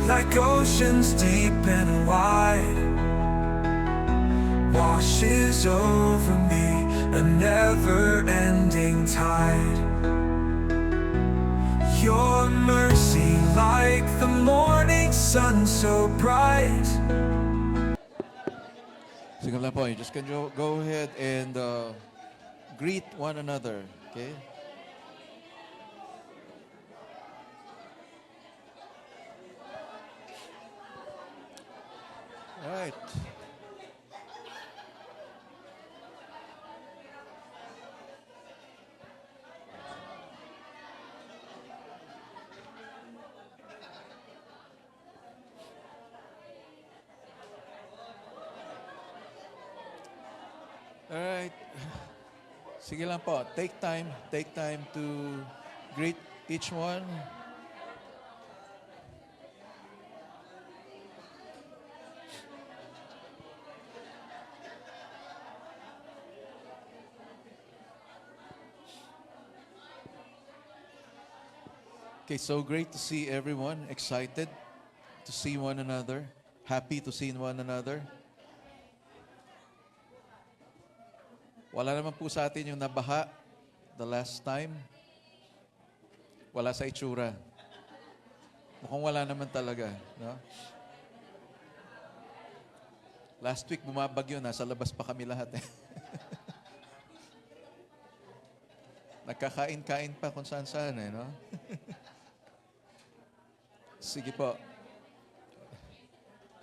like oceans deep and wide, washes over me, a never-ending tide. Your mercy like the morning sun so bright. Sige lang po, you just can go ahead and greet one another, okay? All right. All right. Sige lang po, take time to greet each one. Okay, so great to see everyone, excited to see one another, happy to see one another. Wala naman po sa atin yung nabaha the last time. Wala sa itsura. Mukhang wala naman talaga. No? Last week bumabagyo, nasa labas pa kami lahat. Nagkakain-kain pa kung saan-saan. No? Sige po.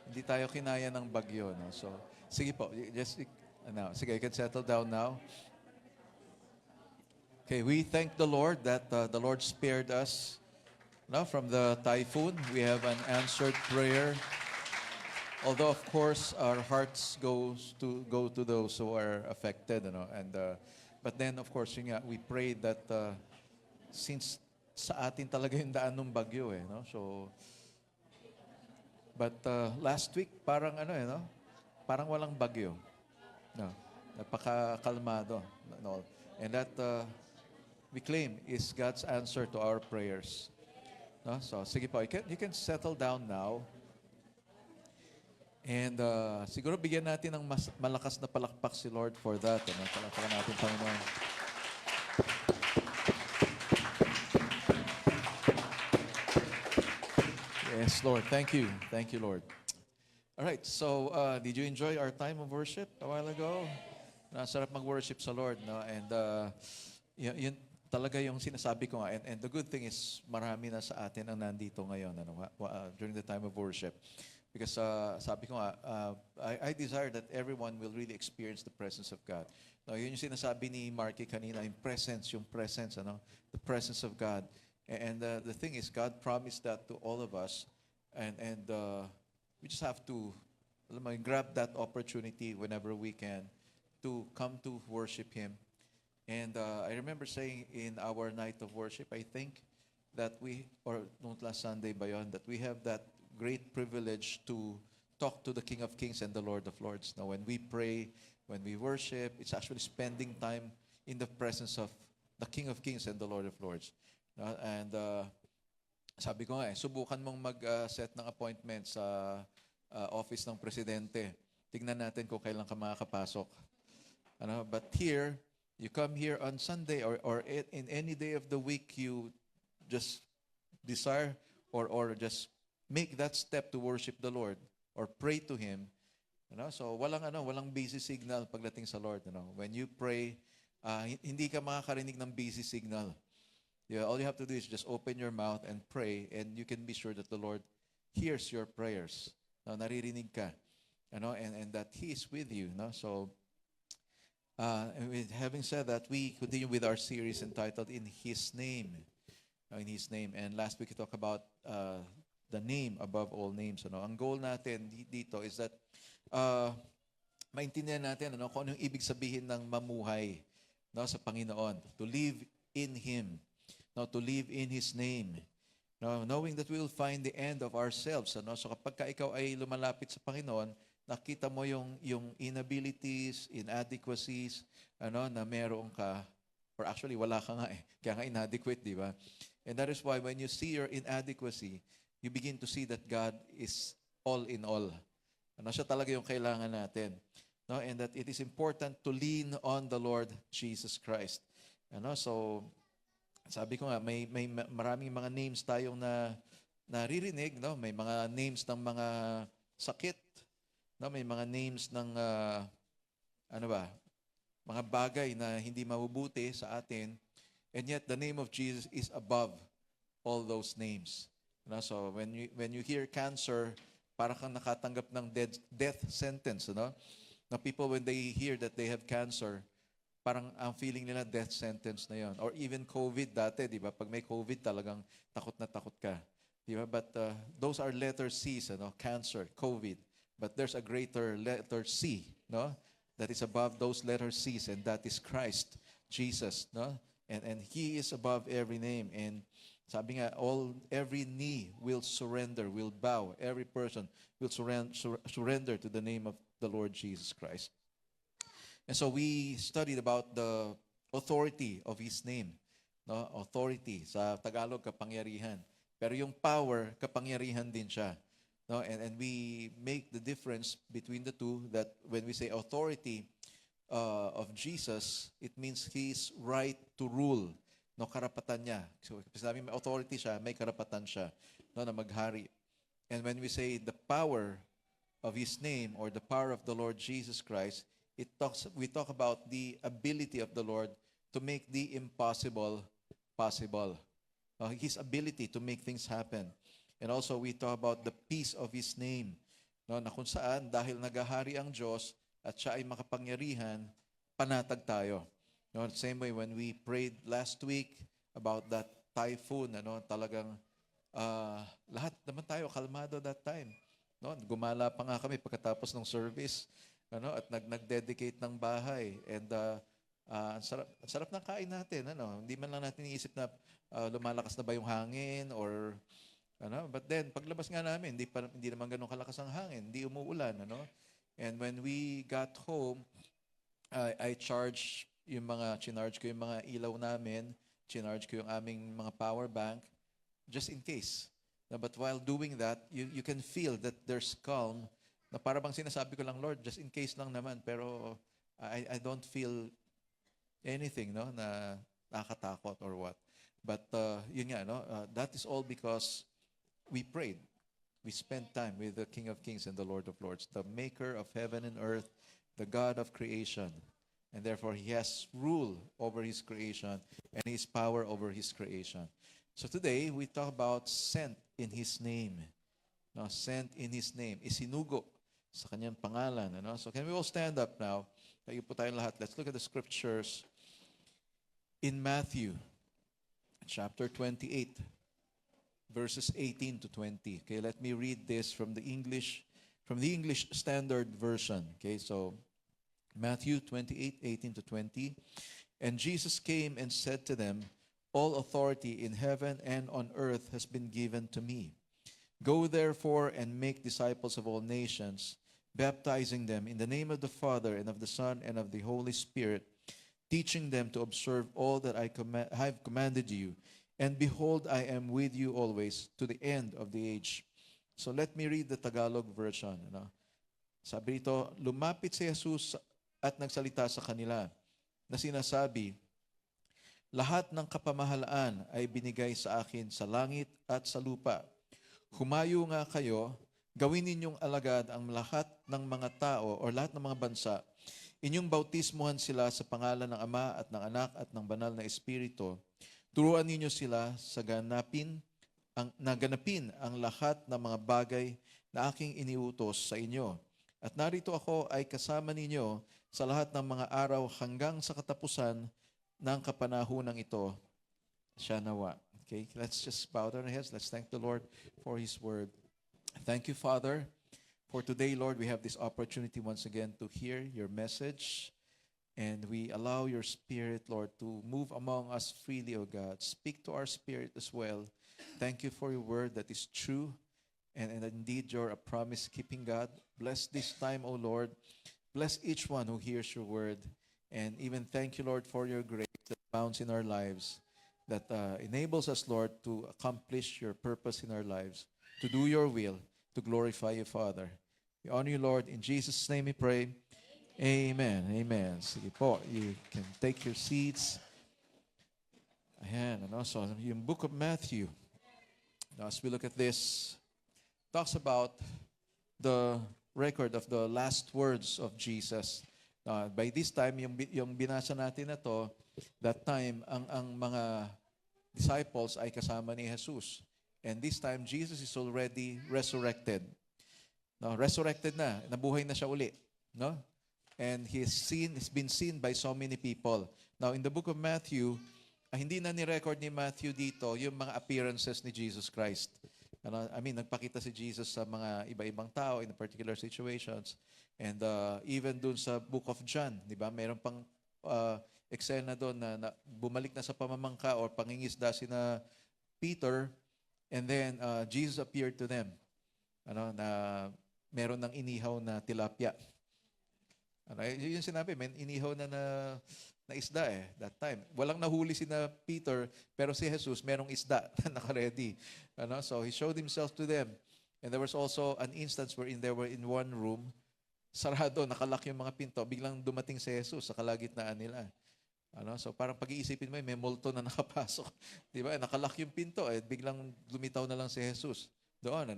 Hindi tayo kinaya ng bagyo. No? So, sige po. Just now. Sige, you can settle down now. Okay, we thank the Lord that the Lord spared us from the typhoon. We have an answered prayer. Although, of course, our hearts go to those who are affected. But then, of course, we prayed that since sa atin talaga yung daan ng bagyo. But last week, parang parang walang bagyo. No, napakakalmado. No. And that we claim is God's answer to our prayers. No? So, sige po, you can settle down now. And siguro bigyan natin ng mas malakas na palakpak si Lord for that. Palakpakan natin, Panginoon. Yes, Lord. Thank you. Thank you, Lord. All right, so did you enjoy our time of worship a while ago? Sarap mag-worship sa Lord, no? And yun talaga yung sinasabi ko nga. And the good thing is, marami na sa atin ang nandito ngayon during the time of worship. Because sabi ko nga, I desire that everyone will really experience the presence of God. No, yun yung sinasabi ni Marky kanina, yung presence, the presence of God. And the thing is, God promised that to all of us. And we just have to grab that opportunity whenever we can to come to worship Him. And I remember saying in our night of worship, I think that last Sunday ba yun, that we have that great privilege to talk to the King of Kings and the Lord of Lords. Now, when we pray, when we worship, it's actually spending time in the presence of the King of Kings and the Lord of Lords. And sabi ko nga, subukan mong mag-set ng appointment sa office ng presidente. Tignan natin kung kailan ka makakapasok. But here, you come here on Sunday or in any day of the week, you just desire or just make that step to worship the Lord or pray to Him. So walang busy signal pagdating sa Lord. When you pray, hindi ka makakarinig ng busy signal. All you have to do is just open your mouth and pray, and you can be sure that the Lord hears your prayers. Naririnig ka, and that He is with you. So, having said that, we continue with our series entitled "In His Name." In His name, and last week we talked about the name above all names. Ang goal natin dito is that maintindihan natin kung ano yung ibig sabihin ng mamuhay sa Panginoon, to live in Him. To live in His name. Knowing that we will find the end of ourselves. So kapag ikaw ay lumalapit sa Panginoon, nakita mo yung inabilities, inadequacies, na meron ka, or actually wala ka nga kaya nga inadequate, di ba? And that is why when you see your inadequacy, you begin to see that God is all in all. Ano, siya talaga yung kailangan natin. No? And that it is important to lean on the Lord Jesus Christ. Ano, so, sabi ko nga, may maraming mga names tayong naririnig. No? May mga names ng mga sakit. No? May mga names ng, ano ba, mga bagay na hindi mabubuti sa atin. And yet, the name of Jesus is above all those names. No? So, when you hear cancer, para kang nakatanggap ng death sentence. No? Na people, when they hear that they have cancer, parang ang feeling nila death sentence na yon. Or even COVID dati, di ba? Pag may COVID, talagang takot na takot ka. Di ba? But those are letter C's, ano? Cancer, COVID. But there's a greater letter C, no? That is above those letter C's, and that is Christ, Jesus, no? And He is above every name. And sabi nga, every knee will surrender, will bow. Every person will surrender to the name of the Lord Jesus Christ. And so we studied about the authority of His name. No? Authority, sa Tagalog, kapangyarihan. Pero yung power, kapangyarihan din siya. No? And we make the difference between the two, that when we say authority of Jesus, it means His right to rule. No, karapatan niya. So, sabi may authority siya, may karapatan siya, no, na maghari. And when we say the power of His name, or the power of the Lord Jesus Christ, we talk about the ability of the Lord to make the impossible possible. His ability to make things happen. And also we talk about the peace of His name. No, na kung saan, dahil nagahari ang Diyos at siya ay makapangyarihan, panatag tayo. No, the same way when we prayed last week about that typhoon, ano, talagang lahat naman tayo kalmado that time. No, gumala pa nga kami pagkatapos ng service, ano, at nag-dedicate ng bahay. And ang sarap ng kain natin, ano. Hindi man lang natin iisip na lumalakas na ba yung hangin or ano, but then paglabas nga namin, hindi naman ganoon kalakas ang hangin, hindi umuulan, ano. And when we got home, I charge chinarge ko yung mga ilaw namin, chinarge ko yung aming mga power bank, just in case. No, but while doing that, you can feel that there's calm, na para bang sinasabi ko lang, Lord, just in case lang naman, pero I don't feel anything, no, na nakakatakot or what. But yun nga, no, that is all because we prayed. We spent time with the King of Kings and the Lord of Lords, the maker of heaven and earth, the God of creation. And therefore, He has rule over His creation and His power over His creation. So today, we talk about sent in His name. No, sent in His name. Isinugo sa Kanyang pangalan. Ano? So can we all stand up now? Tayo po tayong lahat. Let's look at the scriptures in Matthew chapter 28, verses 18 to 20. Okay, let me read this from the English Standard Version. Okay, so Matthew 28, 18 to 20. And Jesus came and said to them, all authority in heaven and on earth has been given to me. Go therefore and make disciples of all nations, baptizing them in the name of the Father and of the Son and of the Holy Spirit, teaching them to observe all that I have commanded you. And behold, I am with you always to the end of the age. So let me read the Tagalog version. Ano? Sabi rito, lumapit si Jesus at nagsalita sa kanila na sinasabi, lahat ng kapamahalaan ay binigay sa akin sa langit at sa lupa. Humayo nga kayo, gawin ninyong alagad ang lahat ng mga tao o lahat ng mga bansa. Inyong bautismuhan sila sa pangalan ng Ama at ng Anak at ng Banal na Espiritu. Turuan ninyo sila sa ganapin ang lahat ng mga bagay na aking iniutos sa inyo. At narito ako ay kasama ninyo sa lahat ng mga araw hanggang sa katapusan ng kapanahonang ito. Siya nawa. Okay, let's just bow down our heads. Let's thank the Lord for His word. Thank you, Father, for today, Lord, we have this opportunity once again to hear your message. And we allow your Spirit, Lord, to move among us freely, O God. Speak to our spirit as well. Thank you for your word that is true. And indeed, you're a promise-keeping God. Bless this time, O Lord. Bless each one who hears your word. And even thank you, Lord, for your grace that abounds in our lives, that enables us, Lord, to accomplish your purpose in our lives. to do your will, to glorify you, Father. We honor you, Lord. In Jesus' name we pray. Amen. Amen. Sige po, you can take your seats. Ayan, and also yung book of Matthew, now, as we look at this, talks about the record of the last words of Jesus. By this time, yung binasa natin na to, that time, ang mga disciples ay kasama ni Jesus. And this time, Jesus is already resurrected. No, resurrected na, nabuhay na siya uli. No? And he's been seen by so many people. Now, in the book of Matthew, hindi na ni-record ni Matthew dito yung mga appearances ni Jesus Christ. Nagpakita si Jesus sa mga iba-ibang tao in particular situations. And even dun sa book of John, di ba? Mayroon pang eksena doon na bumalik na sa pamamangka or pangingisda sina Peter, and then Jesus appeared to them. Na meron ng inihaw na tilapia. Yun sinabi, inihaw na isda that time. Walang nahuli sina Peter, pero si Jesus merong isda na naka-ready. So he showed himself to them. And there was also an instance wherein they were in one room, sarado, nakalak yung mga pinto, biglang dumating si Jesus sa kalagitnaan nila. So parang pag-iisipin mo, may multo na nakapasok. Di ba? Nakalak yung pinto, biglang lumitaw na lang si Jesus doon.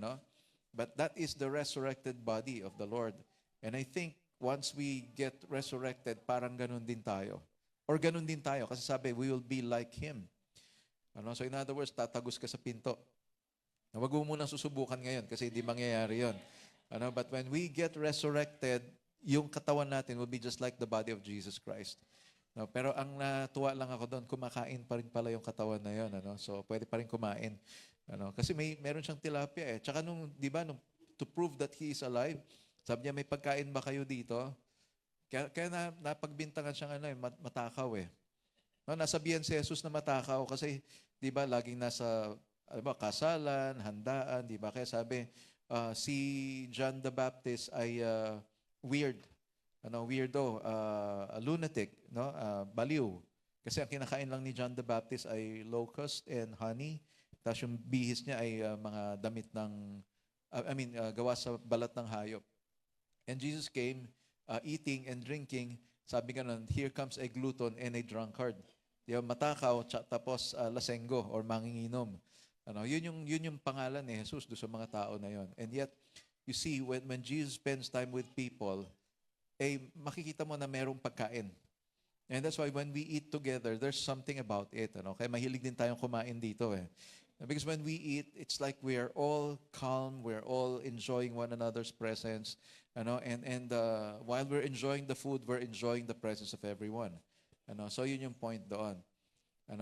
But that is the resurrected body of the Lord. And I think once we get resurrected, parang ganun din tayo. Or ganun din tayo. Kasi sabi, we will be like Him. So in other words, tatagos ka sa pinto. Huwag mo munang susubukan ngayon kasi hindi mangyayari yun. But when we get resurrected, yung katawan natin will be just like the body of Jesus Christ. Pero ang natuwa lang ako doon, kumakain pa rin pala yung katawan na yun. So pwede pa rin kumain. Kasi meron siyang tilapia . Tsaka to prove that He is alive, sabi niya, may pagkain ba kayo dito? Kaya napagbintangan siyang matakaw . Nasabihan si Jesus na matakaw kasi, di ba, laging nasa kasalan, handaan, di ba? Kaya sabi, si John the Baptist ay weird. Weirdo, lunatic, baliw. Kasi ang kinakain lang ni John the Baptist ay locust and honey. Tapos yung bihis niya ay mga damit gawa sa balat ng hayop. And Jesus came eating and drinking. Sabi nga nun, here comes a glutton and a drunkard. Matakaw, tapos lasenggo or manginginom. Yun yung pangalan ni Jesus do sa mga tao na yun. And yet, you see, when Jesus spends time with people, makikita mo na merong pagkain. And that's why when we eat together, there's something about it. Kaya mahilig din tayong kumain dito . Because when we eat, it's like we are all calm, we're all enjoying one another's presence, and while we're enjoying the food, we're enjoying the presence of everyone. So yun yung point doon.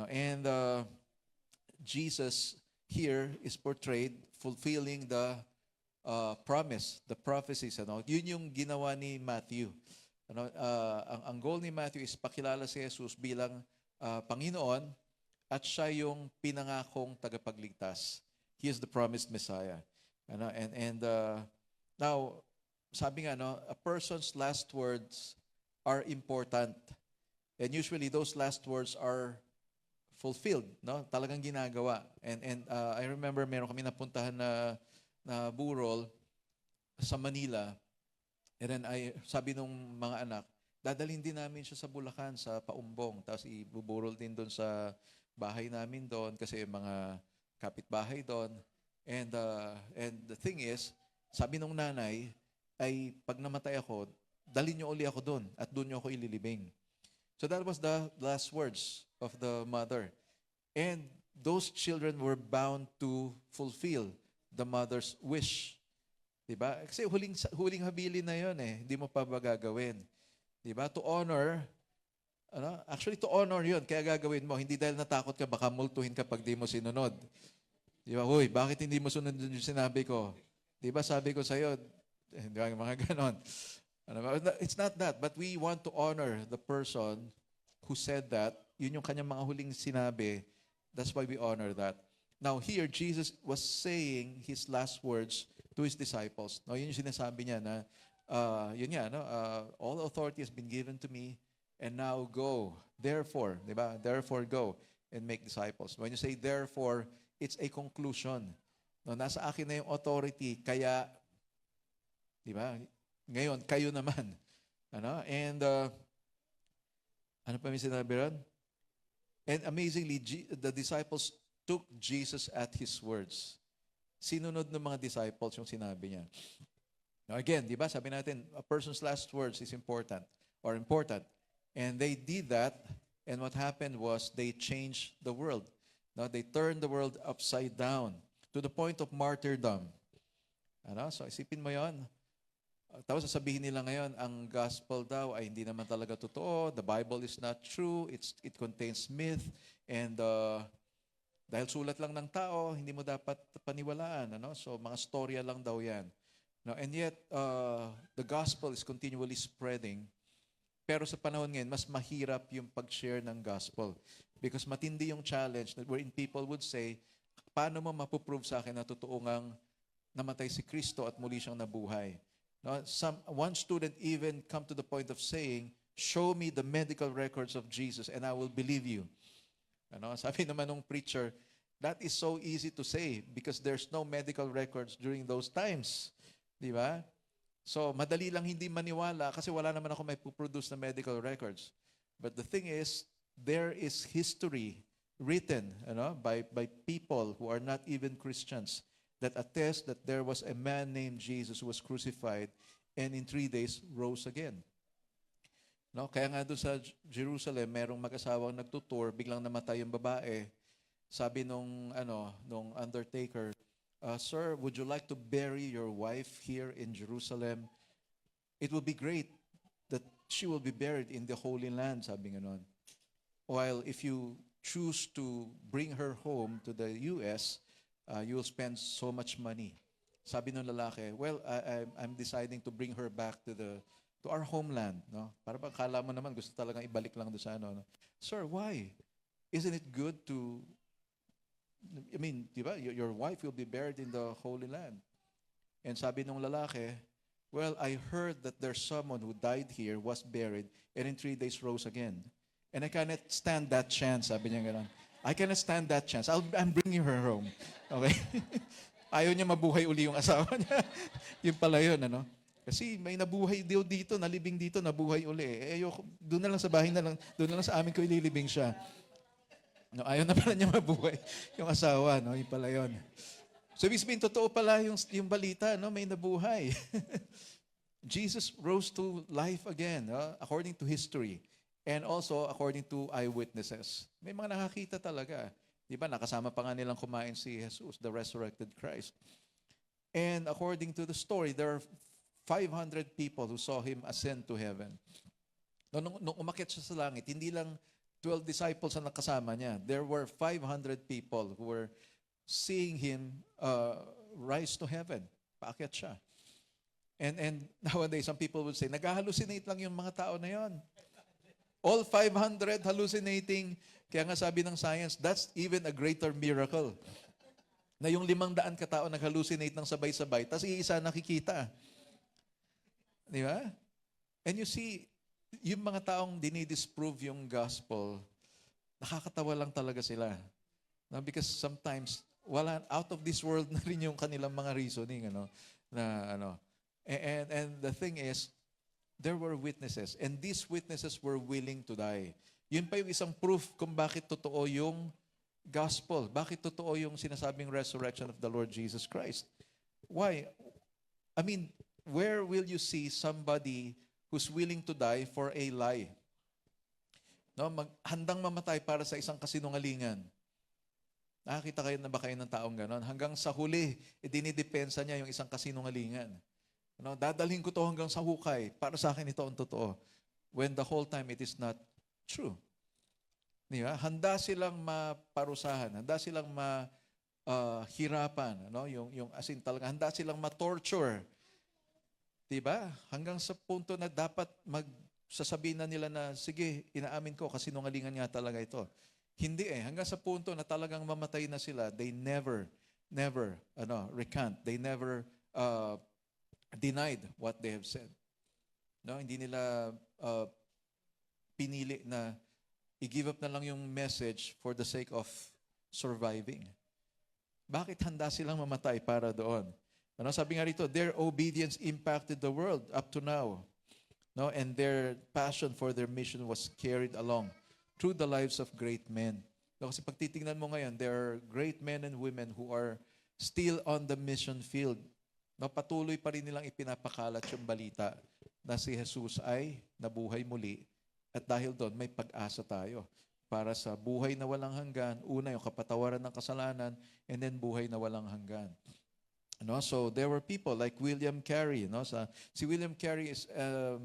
And Jesus here is portrayed fulfilling the promise, the prophecies. Yun yung ginawa ni Matthew. Ang goal ni Matthew is pakilala si Jesus bilang Panginoon at siya yung pinangakong tagapagligtas. He is the promised Messiah. Now, sabi nga, a person's last words are important. And usually, those last words are fulfilled. Talagang ginagawa. And I remember meron kami napuntahan na burol sa Manila. And then, sabi nung mga anak, dadalhin din namin siya sa Bulacan, sa Paumbong. Tapos ibuburol din doon sa bahay namin doon kasi mga kapitbahay doon. And the thing is, sabi nung nanay, ay pag namatay ako, dalhin niyo uli ako doon at doon niyo ako ililibing. So that was the last words of the mother. And those children were bound to fulfill the mother's wish. Diba? Kasi huling habilin na yun . Hindi mo pa ba gagawin? Diba? To honor, actually to honor yun, kaya gagawin mo. Hindi dahil natakot ka, baka multuhin ka pag di mo sinunod. Diba? Huy, bakit hindi mo sunod yung sinabi ko? Diba sabi ko sa'yo, diba, mga ganon. It's not that, but we want to honor the person who said that. Yun yung kanyang mga huling sinabi. That's why we honor that. Now here, Jesus was saying his last words to his disciples. Yun yung sinasabi niya na, all authority has been given to me, and now go. Therefore, diba? Therefore go and make disciples. When you say therefore, it's a conclusion. No, nasa akin na yung authority, kaya, di ba? Ngayon, kayo naman. Ano? And, ano pa may sinabi ron? And amazingly, the disciples took Jesus at His words. Sinunod ng mga disciples yung sinabi niya. Now again, di ba, sabi natin, a person's last words is important. And they did that, and what happened was they changed the world. Now, they turned the world upside down to the point of martyrdom. Ano? So isipin mo yon. Tapos sasabihin nila ngayon, ang gospel daw ay hindi naman talaga totoo. The Bible is not true. It contains myth. And dahil sulat lang ng tao, hindi mo dapat paniwalaan. Ano? So mga storya lang daw yan. No, and yet, the gospel is continually spreading. Pero sa panahon ngayon, mas mahirap yung pag-share ng gospel. Because matindi yung challenge wherein people would say, paano mo mapuprove sa akin na totoo ngang namatay si Kristo at muli siyang nabuhay? No, one student even come to the point of saying, show me the medical records of Jesus and I will believe you. Ano, sabi naman ng preacher, that is so easy to say because there's no medical records during those times. Di ba? So, madali lang hindi maniwala kasi wala naman ako may puproduce na medical records. But the thing is, there is history written by people who are not even Christians that attest that there was a man named Jesus who was crucified and in 3 days rose again. No? Kaya nga doon sa Jerusalem, merong mag-asawang nagtutour, biglang namatay yung babae. Sabi nung undertaker, Sir, would you like to bury your wife here in Jerusalem? It will be great that she will be buried in the Holy Land, sabi nga nun. While if you choose to bring her home to the U.S., you will spend so much money. Sabi ng lalaki, well, I'm deciding to bring her back to our homeland. No? Para bang kala mo naman, gusto talagang ibalik lang doon sa no? Sir, why? Isn't it good to... I mean, di ba, your wife will be buried in the Holy Land. And sabi nung lalaki, well, I heard that there's someone who died here, was buried, and in 3 days rose again. And I cannot stand that chance, sabi niya gano'n. I cannot stand that chance. I'm bringing her home. Okay? Ayaw niya mabuhay uli yung asawa niya. Yun pala yun, ano? Kasi may nabuhay dito, nalibing dito, nabuhay uli. Ayoko, doon na lang sa bahay na lang, doon na lang sa amin ko ililibing siya. No, ayaw na pala niya mabuhay yung asawa, no? Yun pala yun. So, ibig sabihin, totoo pala yung balita, no? May nabuhay. Jesus rose to life again, no? According to history. And also, according to eyewitnesses. May mga nakakita talaga. Di ba? Nakasama pa nga nilang kumain si Jesus, the resurrected Christ. And according to the story, there are 500 people who saw Him ascend to heaven. Nung umakyat siya sa langit, hindi lang 12 disciples ang nakasama niya. There were 500 people who were seeing Him rise to heaven. Paakyat siya. And nowadays, some people would say, nag-hallucinate lang yung mga tao na yon. All 500 hallucinating. Kaya nga sabi ng science, that's even a greater miracle. Na yung 500 katao nag-hallucinate ng sabay-sabay, tapos iisa nakikita. Di ba? And you see, yung mga taong dinidisprove yung gospel, nakakatawa lang talaga sila. No? Because sometimes, out of this world na rin yung kanilang mga reasoning. And the thing is, there were witnesses. And these witnesses were willing to die. Yun pa yung isang proof kung bakit totoo yung gospel. Bakit totoo yung sinasabing resurrection of the Lord Jesus Christ. Why? I mean, where will you see somebody who's willing to die for a lie? No, handang mamatay para sa isang kasinungalingan. Nakakita kayo na ba kayo ng taong ganon? Hanggang sa huli, dinidepensa niya yung isang kasinungalingan. No, dadalhin ko to hanggang sa hukay. Para sa akin ito ang totoo. When the whole time it is not true. Diba? Handa silang maparusahan. Handa silang mahirapan. Yung as in talaga, handa silang ma-torture. Diba? Hanggang sa punto na dapat sasabihin na nila na, sige, inaamin ko kasi nungalingan nga talaga ito. Hindi hanggang sa punto na talagang mamatay na sila, they never recant. They never denied what they have said. No, hindi nila pinili na i-give up na lang yung message for the sake of surviving. Bakit handa silang mamatay para doon? Ano, sabi nga rito, their obedience impacted the world up to now. No, and their passion for their mission was carried along through the lives of great men. No, kasi pag titingnan mo ngayon, there are great men and women who are still on the mission field. No, patuloy pa rin nilang ipinapakalat yung balita na si Jesus ay nabuhay muli. At dahil doon, may pag-asa tayo para sa buhay na walang hanggan. Una, yung kapatawaran ng kasalanan, and then buhay na walang hanggan. No, so there were people like William Carey. No, si William Carey is a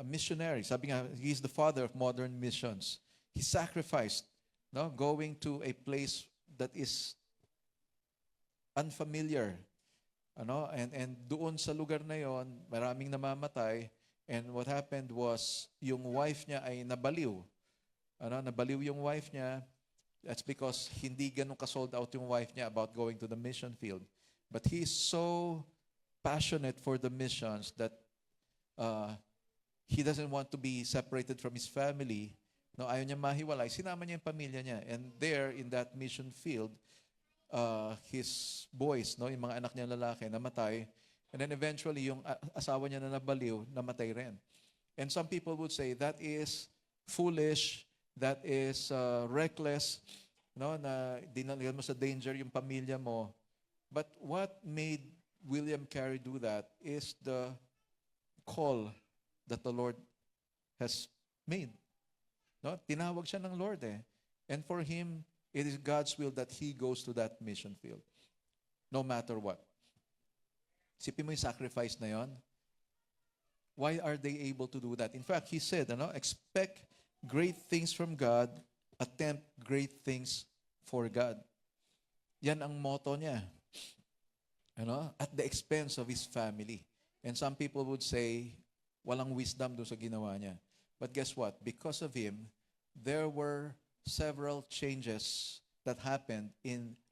missionary. Sabi nga, he's the father of modern missions. He sacrificed, no, going to a place that is unfamiliar. Ano, and doon sa lugar na yon, maraming namamatay. And what happened was, yung wife niya ay nabaliw. Ano, nabaliw yung wife niya. That's because hindi ganun ka-sold out yung wife niya about going to the mission field. But he's so passionate for the missions that he doesn't want to be separated from his family. No, ayaw niya mahiwalay. Sinama niya yung pamilya niya. And there, in that mission field, his boys, no, yung mga anak niya lalaki, namatay. And then eventually, yung asawa niya na nabaliw, namatay rin. And some people would say, that is foolish, that is reckless, no, na dinalagyan mo sa danger yung pamilya mo. But what made William Carey do that is the call that the Lord has made. No, tinawag siya ng Lord eh. And for him, it is God's will that he goes to that mission field. No matter what. Sipin mo yung sacrifice na yon. Why are they able to do that? In fact, he said, expect great things from God, attempt great things for God. Yan ang motto niya. At the expense of his family. And some people would say, walang wisdom doon sa ginawa niya. But guess what? Because of him, there were several changes that happened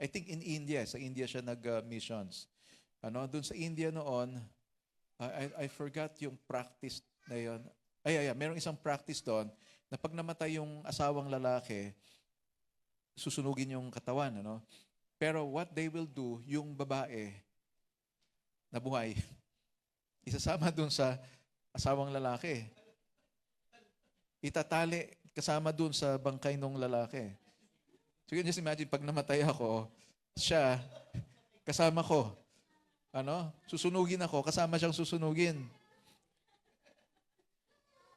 I think in India. Sa India siya nag-missions. Doon sa India noon, I forgot yung practice na yun. Merong isang practice doon na pag namatay yung asawang lalaki, susunugin yung katawan. Pero what they will do, yung babae, nabuhay, isasama doon sa asawang lalaki. Itatali kasama doon sa bangkay ng lalaki. So you can just imagine, pag namatay ako, siya, kasama ko. Susunugin ako, kasama siyang susunugin.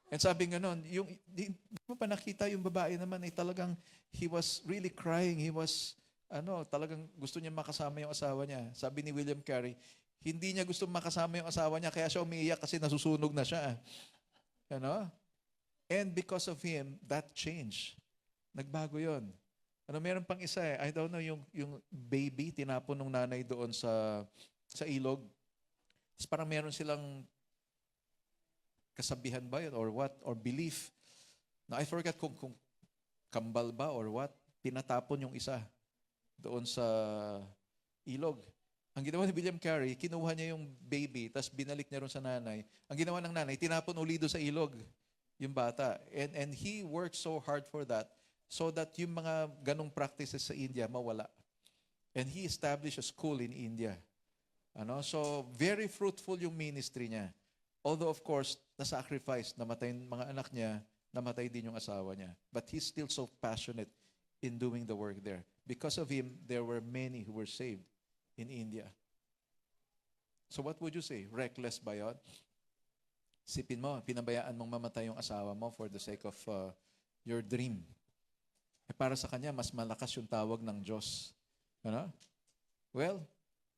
And sabi nga nun, di mo pa nakita yung babae naman ay talagang, he was really crying. He was, talagang gusto niya makasama yung asawa niya. Sabi ni William Carey, hindi niya gusto makasama yung asawa niya, kaya siya umiiyak kasi nasusunog na siya. And because of him, that changed. Nagbago yon. Meron pang isa I don't know, yung baby, tinapon ng nanay doon sa ilog. Tapos parang meron silang kasabihan ba yun or what? Or belief. Na I forgot kung kambal ba or what. Pinatapon yung isa doon sa ilog. Ang ginawa ni William Carey, kinuha niya yung baby, tapos binalik niya ron sa nanay. Ang ginawa ng nanay, tinapon uli doon sa ilog yung bata. And he worked so hard for that so that yung mga ganong practices sa India mawala. And he established a school in India. So very fruitful yung ministry niya. Although of course, na-sacrifice, namatay yung mga anak niya, namatay din yung asawa niya. But he's still so passionate in doing the work there. Because of him, there were many who were saved in India. So what would you say? Reckless ba yun? Sipin mo, pinabayaan mong mamatay yung asawa mo for the sake of your dream. Para sa kanya, mas malakas yung tawag ng Diyos. Well,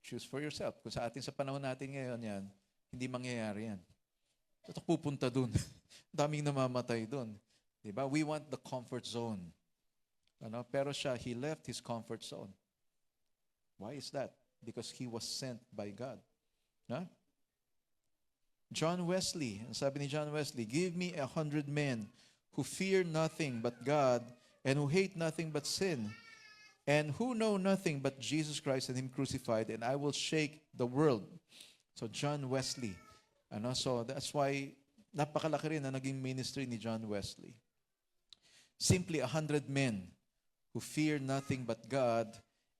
choose for yourself. Kung sa atin sa panahon natin ngayon yan, hindi mangyayari yan. Ito pupunta dun. Daming namamatay dun. Diba? We want the comfort zone. Pero siya, he left his comfort zone. Why is that? Because he was sent by God. John Wesley, ang sabi ni John Wesley, give me 100 men who fear nothing but God and who hate nothing but sin and who know nothing but Jesus Christ and Him crucified, and I will shake the world. So John Wesley. So that's why napakalaki rin na naging ministry ni John Wesley. Simply 100 men who fear nothing but God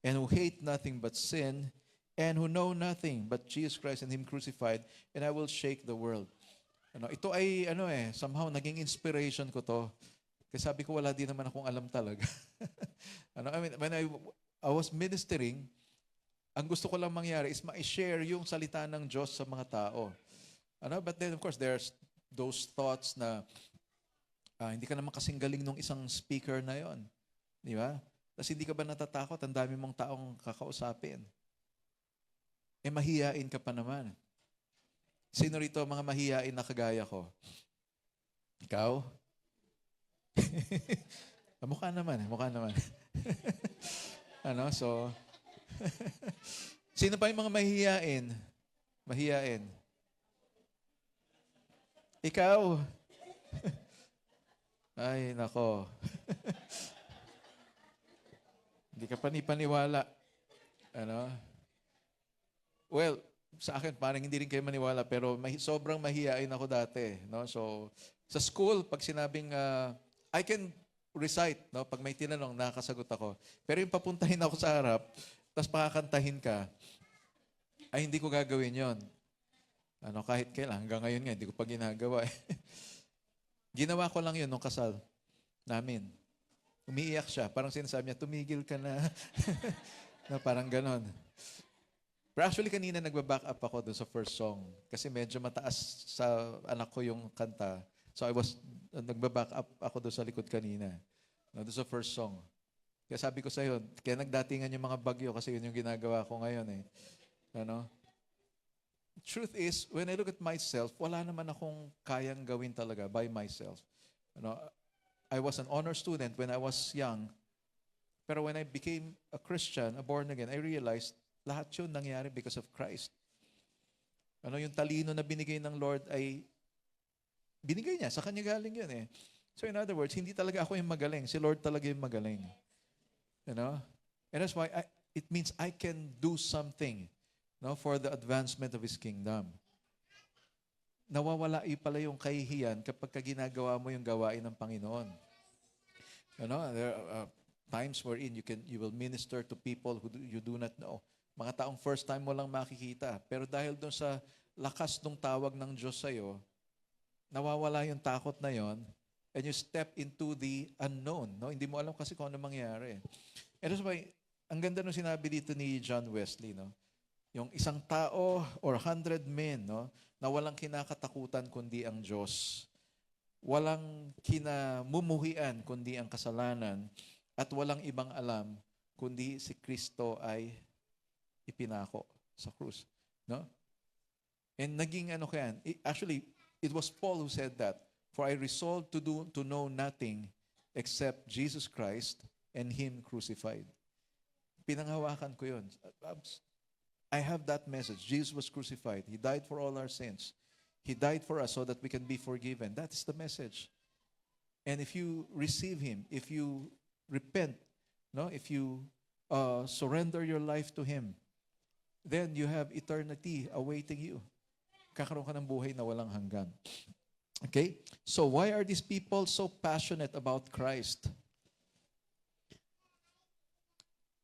and who hate nothing but sin, and who know nothing but Jesus Christ and Him crucified, and I will shake the world. Ito ay somehow naging inspiration ko to. Kasi sabi ko wala din naman akong alam talaga. When I was ministering, ang gusto ko lang mangyari is ma-share yung salita ng Diyos sa mga tao. But then of course there's those thoughts na hindi ka naman kasing galing nung isang speaker na yon, di ba? Tapos hindi ka ba natatakot? Ang dami mong taong kakausapin. Mahihain ka pa naman. Sino rito mga mahihain na kagaya ko? Ikaw? Mukha naman. So, sino pa yung mga mahihain? Mahihain. Ikaw? Ay, nako. Hindi ka panipaniwala. Well, sa akin, parang hindi rin kayo maniwala, pero sobrang mahihain ako dati. No? So, sa school, pag sinabing, I can recite, no? Pag may tinanong, nakasagot ako. Pero yung papuntahin ako sa harap, tapos pakakantahin ka, ay hindi ko gagawin yon. Kahit kailan, hanggang ngayon nga, hindi ko pa ginagawa. Ginawa ko lang yun nung kasal namin. Umiiyak siya. Parang sinasabi niya, tumigil ka na. Na parang ganon. Pero actually, kanina nagba-back up ako dun sa first song. Kasi medyo mataas sa anak ko yung kanta. So nagba-back up ako dun sa likod kanina. Dun sa first song. Kaya sabi ko sa'yo, kaya nagdatingan yung mga bagyo kasi yun yung ginagawa ko ngayon eh. Truth is, when I look at myself, wala naman akong kayang gawin talaga by myself. I was an honor student when I was young. Pero when I became a Christian, a born again, I realized lahat yun nangyari because of Christ. Yung talino na binigay ng Lord ay binigay niya. Sa Kanya galing yun eh. So in other words, hindi talaga ako yung magaling. Si Lord talaga yung magaling. And that's why it means I can do something for the advancement of His kingdom. Nawawala pala yung kahihiyan kapag ginagawa mo yung gawain ng Panginoon. There are times wherein you will minister to people who you do not know. Mga taong first time mo lang makikita. Pero dahil doon sa lakas ng tawag ng Diyos sa'yo, nawawala yung takot na yon, and you step into the unknown. Hindi mo alam kasi kung ano mangyari. And that's why, ang ganda nung sinabi dito ni John Wesley, yung isang tao or 100 men, na walang kinakatakutan kundi ang Diyos. Walang kinamumuhian kundi ang kasalanan, at walang ibang alam kundi si Kristo ay ipinako sa krus. And naging kaya, actually, it was Paul who said that, for I resolved to know nothing except Jesus Christ and Him crucified. Pinanghawakan ko yun. I have that message. Jesus was crucified. He died for all our sins. He died for us so that we can be forgiven. That is the message. And if you receive Him, if you repent, if you surrender your life to Him, then you have eternity awaiting you. Kakaroon ka ng buhay na walang hanggan. Okay? So why are these people so passionate about Christ?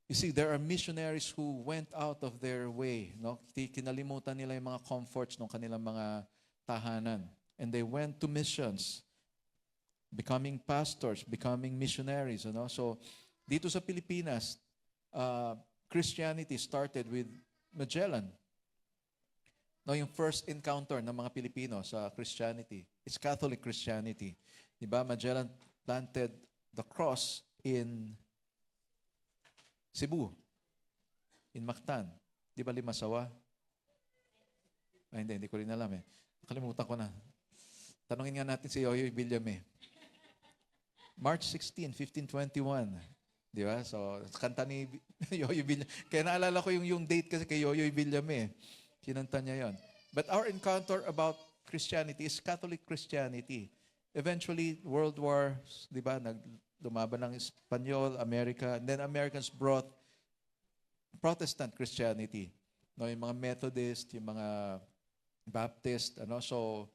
You see, there are missionaries who went out of their way. Kinalimutan nila yung mga comforts ng kanilang mga tahanan. And they went to missions, becoming pastors, becoming missionaries. So, dito sa Pilipinas, Christianity started with Magellan. Yung first encounter ng mga Pilipino sa Christianity is Catholic Christianity. Diba? Magellan planted the cross in Cebu, in Mactan. Di ba Limasawa? Ay, hindi ko rin alam eh. Nakalimutan ko na. Tanungin nga natin si Yoyoy Villame. March 16, 1521. Di ba? So, kanta ni Yoyoy Villame. Kaya naalala ko yung date kasi kay Yoyoy Villame. Kinanta niya yon. But our encounter about Christianity is Catholic Christianity. Eventually, World War, di ba, lumaban ng Espanyol, America, and then Americans brought Protestant Christianity. Yung mga Methodist, yung mga Baptist, so,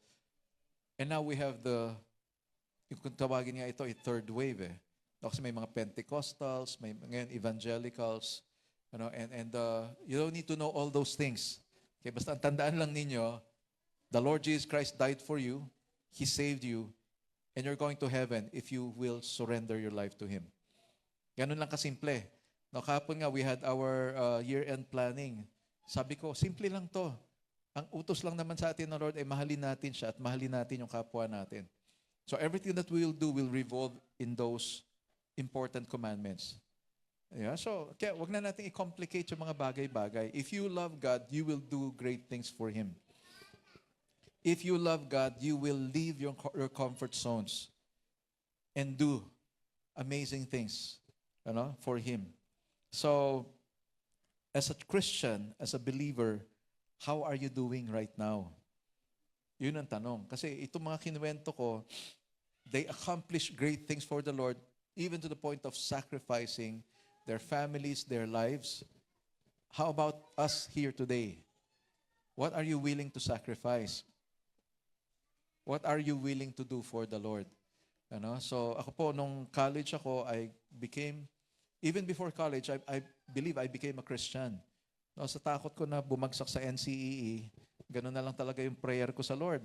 and now we have yung tawagin nga ito, third wave eh. Kasi may mga Pentecostals, may ngayon evangelicals, Ano, and you don't need to know all those things. Okay, basta ang tandaan lang ninyo, the Lord Jesus Christ died for you, He saved you, and you're going to heaven if you will surrender your life to Him. Ganun lang kasimple. No, kahapon nga, we had our year-end planning. Sabi ko, simple lang to. Ang utos lang naman sa atin ng Lord ay mahalin natin siya at mahalin natin yung kapwa natin. So everything that we will do will revolve in those important commandments. Yeah, so kaya wag na natin i-complicate yung mga bagay-bagay. If you love God, you will do great things for Him. If you love God, you will leave your comfort zones and do amazing things, for Him. So, as a Christian, as a believer, how are you doing right now? Yun ang tanong. Kasi itong mga kinuwento ko, they accomplish great things for the Lord, even to the point of sacrificing their families, their lives. How about us here today? What are you willing to sacrifice? What are you willing to do for the Lord? So ako po, nung college ako, I became, even before college, I believe I became a Christian. No, sa takot ko na bumagsak sa NCEE, ganun na lang talaga yung prayer ko sa Lord.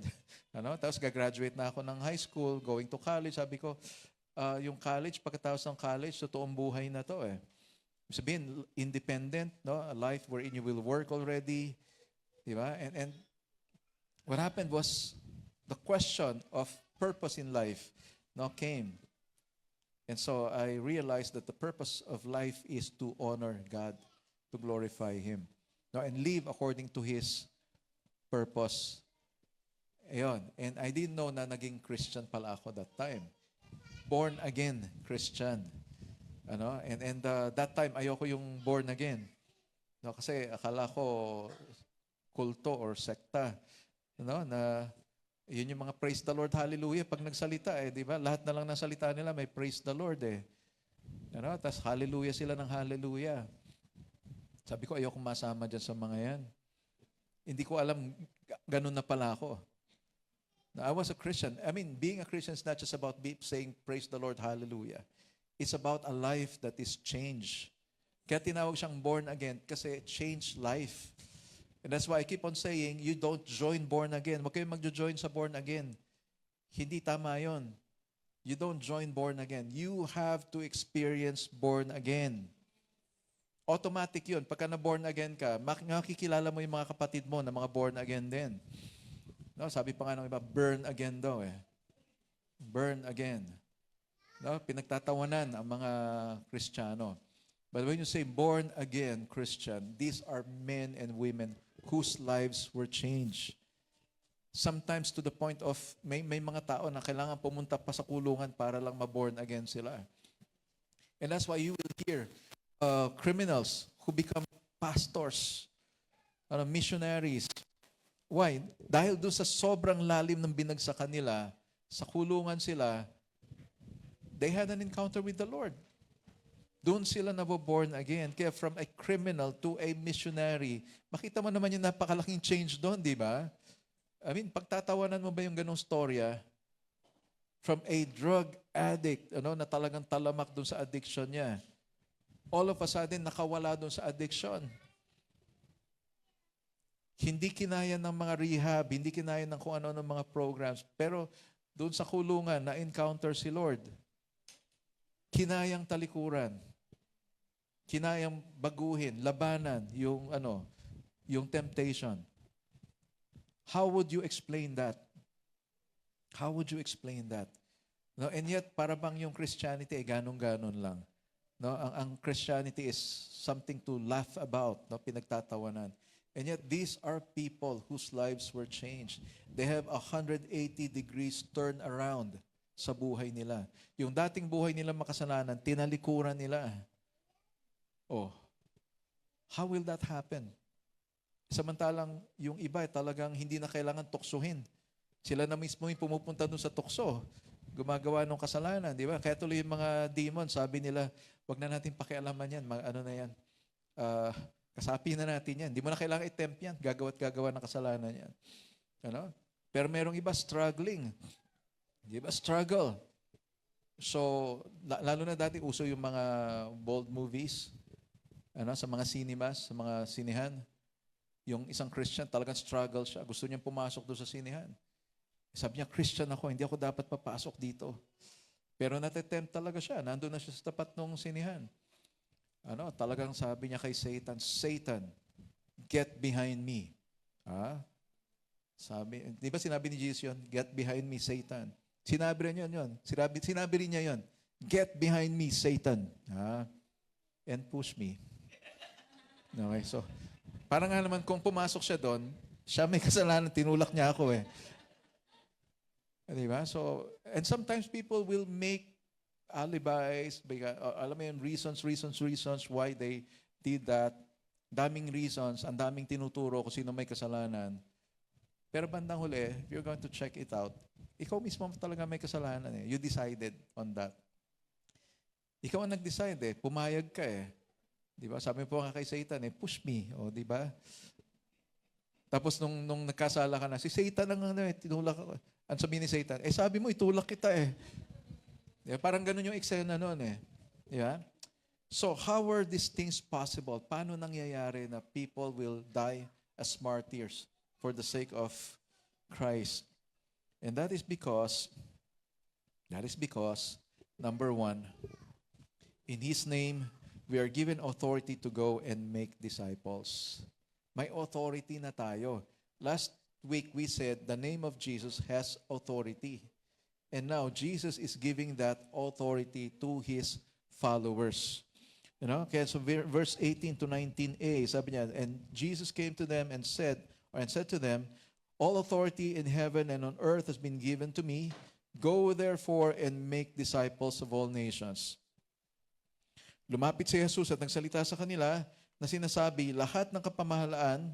Tapos gagraduate na ako ng high school, going to college. Sabi ko, yung college, pagkatapos ng college, totoong buhay na to eh. Sabihin, independent, a life wherein you will work already. Diba? And what happened was, the question of purpose in life came. And so I realized that the purpose of life is to honor God, to glorify Him, and live according to His purpose. Ayun. And I didn't know na naging Christian pala ako that time. Born again Christian. And that time ayoko yung born again. Kasi akala ko kulto or sekta. Na yun yung mga praise the Lord, hallelujah pag nagsalita di ba? Lahat na lang ng salita nila may praise the Lord Tapos hallelujah sila ng hallelujah. Sabi ko ayoko masama dyan sa mga yan. Hindi ko alam ganun na pala ako. Now, I was a Christian. I mean, being a Christian is not just about saying praise the Lord, hallelujah. It's about a life that is changed. Kaya tinawag siyang born again kasi changed life. And that's why I keep on saying, you don't join born again. Huwag kayong magjo-join sa born again. Hindi tama yon. You don't join born again. You have to experience born again. Automatic yun. Pagka na-born again ka, makikilala mo yung mga kapatid mo na mga born again din. Sabi pa nga ng iba, burn again daw Burn again. Pinagtatawanan ang mga Kristiyano. But when you say born again Christian, these are men and women whose lives were changed. Sometimes to the point of may mga tao na kailangan pumunta pa sa kulungan para lang ma-born again sila. And that's why you will hear criminals who become pastors, missionaries. Why? Dahil doon sa sobrang lalim ng binagsakan nila, sa kulungan sila, they had an encounter with the Lord. Doon sila naboborn again. Kaya from a criminal to a missionary, makita mo naman yung napakalaking change doon, di ba? I mean, pagtatawanan mo ba yung ganong storya? From a drug addict, na talagang talamak doon sa addiction niya. All of a sudden, nakawala doon sa addiction. Hindi kinaya ng mga rehab, hindi kinaya ng kung ano-ano mga programs. Pero doon sa kulungan, na-encounter si Lord. Kinayang talikuran. Kinayang baguhin, labanan yung temptation. How would you explain that? How would you explain that? And yet, para bang yung Christianity ay ganun-ganon lang. Ang Christianity is something to laugh about, pinagtatawanan. And yet, these are people whose lives were changed. They have 180 degrees turn around sa buhay nila. Yung dating buhay nila makasalanan, tinalikuran nila. How will that happen? Samantalang yung iba talagang hindi na kailangan tuksuhin. Sila na mismo yung pumupunta dun sa tukso. Gumagawa ng kasalanan, di ba? Kaya tuloy yung mga demon, sabi nila, wag na natin pakialaman yan. Yan? Kasapi na natin yan. Di mo na kailangan i-tempt yan. Gagawa ng kasalanan yan. Pero merong iba struggling. Di ba? Struggle. So, lalo na dati uso yung mga bold movies. sa mga cinemas, sa mga sinehan. Yung isang Christian, talagang struggle siya. Gusto niyang pumasok doon sa sinehan. Sabi niya, Christian ako, hindi ako dapat papasok dito. Pero natitempt talaga siya. Nandun na siya sa tapat ng sinehan. Talagang sabi niya kay Satan, Satan, get behind me. Di ba sinabi ni Jesus yun? Get behind me, Satan. Sinabi rin yun. Sinabi rin niya yun. Get behind me, Satan. And push me. Okay, so, parang nga naman kung pumasok siya doon, siya may kasalanan, tinulak niya ako eh. Di ba? So, and sometimes people will make alibis, alam mo yun, reasons why they did that. Daming reasons, ang daming tinuturo kung sino may kasalanan. Pero bandang huli, if you're going to check it out, ikaw mismo talaga may kasalanan eh. You decided on that. Ikaw ang nag-decide eh. Pumayag ka eh. Di ba? Sabi po nga kay Satan eh, push me. O, di ba? Tapos nung nagkasala ka na, si Satan ang tinulak ako. Ang sabi ni Satan, sabi mo, itulak kita eh. Diba? Parang ganun yung eksena noon eh. Diba? So, how are these things possible? Paano nangyayari na people will die as martyrs for the sake of Christ? And that is because, number one, in His name, we are given authority to go and make disciples. May authority na tayo. Last week, we said the name of Jesus has authority. And now, Jesus is giving that authority to His followers. Okay, so verse 18 to 19a, sabi niya, and Jesus came to them and said to them, all authority in heaven and on earth has been given to me. Go therefore and make disciples of all nations. Lumapit si Jesus at nagsalita sa kanila na sinasabi, lahat ng kapamahalaan,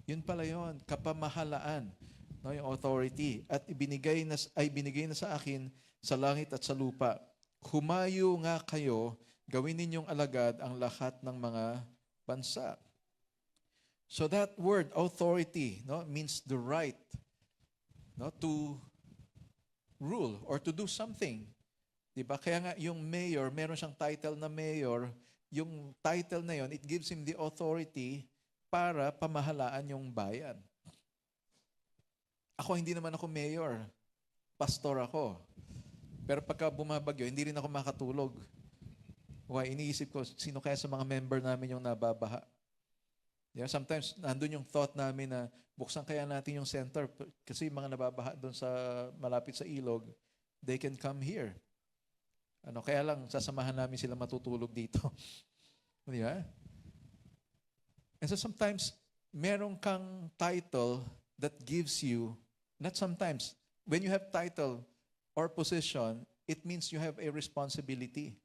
yun pala yun, kapamahalaan, yung authority, at binigay na sa akin sa langit at sa lupa. Humayo nga kayo, gawin ninyong alagad ang lahat ng mga bansa. So that word, authority, means the right to rule or to do something. Diba? Kaya nga yung mayor, meron siyang title na mayor, yung title na yon, it gives him the authority para pamahalaan yung bayan. Ako, hindi naman ako mayor. Pastor ako. Pero pagka bumabagyo, hindi rin ako makatulog. Why? Iniisip ko, sino kaya sa mga member namin yung nababaha? Yeah, sometimes, nandun yung thought namin na buksan kaya natin yung center kasi yung mga nababaha doon sa malapit sa ilog, they can come here. Kaya lang, sasamahan namin sila matutulog dito. Di ba? And so sometimes, meron kang title that gives you, not sometimes, when you have title or position, it means you have a responsibility.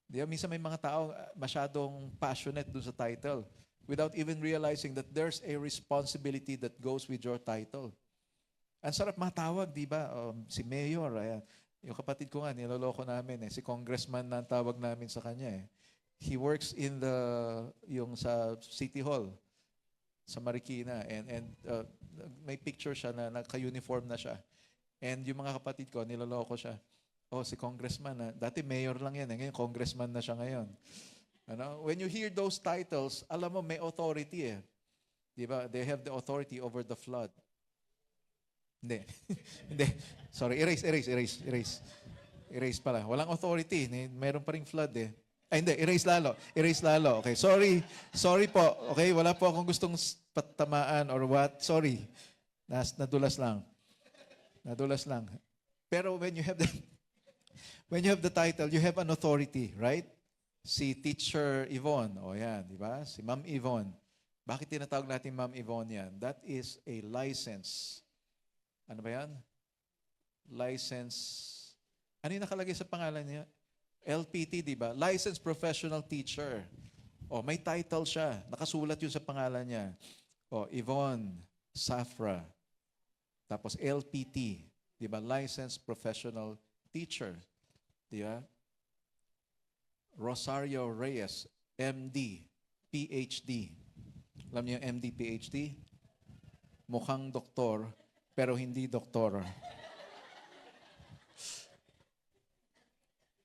Di ba? Minsan may mga tao masyadong passionate dun sa title without even realizing that there's a responsibility that goes with your title. Ang sarap matawag, di ba? Si Mayor, ayan. Yung kapatid ko nga, niloloko namin si Congressman na ang tawag namin sa kanya He works in yung sa City Hall sa Marikina and may picture siya na naka-uniform na siya. And yung mga kapatid ko, niloloko siya. Si Congressman dati mayor lang yan ngayon Congressman na siya ngayon. When you hear those titles, alam mo may authority Di ba? They have the authority over the flood. Hindi. Hindi. Sorry, erase pala. Walang authority. Meron pa ring flood hindi, erase lalo. Okay, sorry po. Okay, wala po akong gustong patamaan or what. Sorry. Nadulas lang. Pero when you have the title, you have an authority, right? Si Teacher Yvonne, yan, di ba? Si Ma'am Yvonne. Bakit tinatawag natin Ma'am Yvonne yan? That is a license. Ano ba yan? License. Ano yung nakalagay sa pangalan niya? LPT, di ba? Licensed Professional Teacher. May title siya. Nakasulat yun sa pangalan niya. Yvonne Safra. Tapos LPT. Di ba? Licensed Professional Teacher. Di ba? Rosario Reyes, MD, PhD. Alam niyo yung MD, PhD? Mukhang doktor, pero hindi doktor.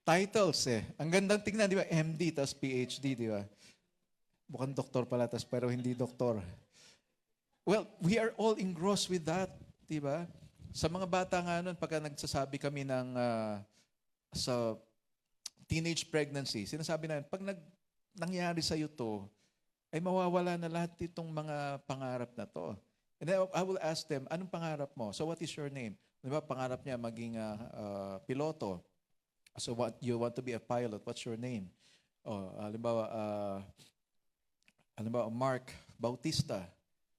Titles Ang gandang tingnan, di ba? MD, tas PhD, di ba? mukhang doktor pala, pero hindi doktor. Well, we are all engrossed with that, di ba? Sa mga bata nga nun, pagka nagsasabi kami ng sa teenage pregnancy, sinasabi namin, pag nangyari sa'yo to, ay mawawala na lahat itong mga pangarap na to. And then I will ask them, anong pangarap mo? So what is your name? Di ba, pangarap niya maging piloto. So what you want to be a pilot, what's your name? Halimbawa, Mark Bautista.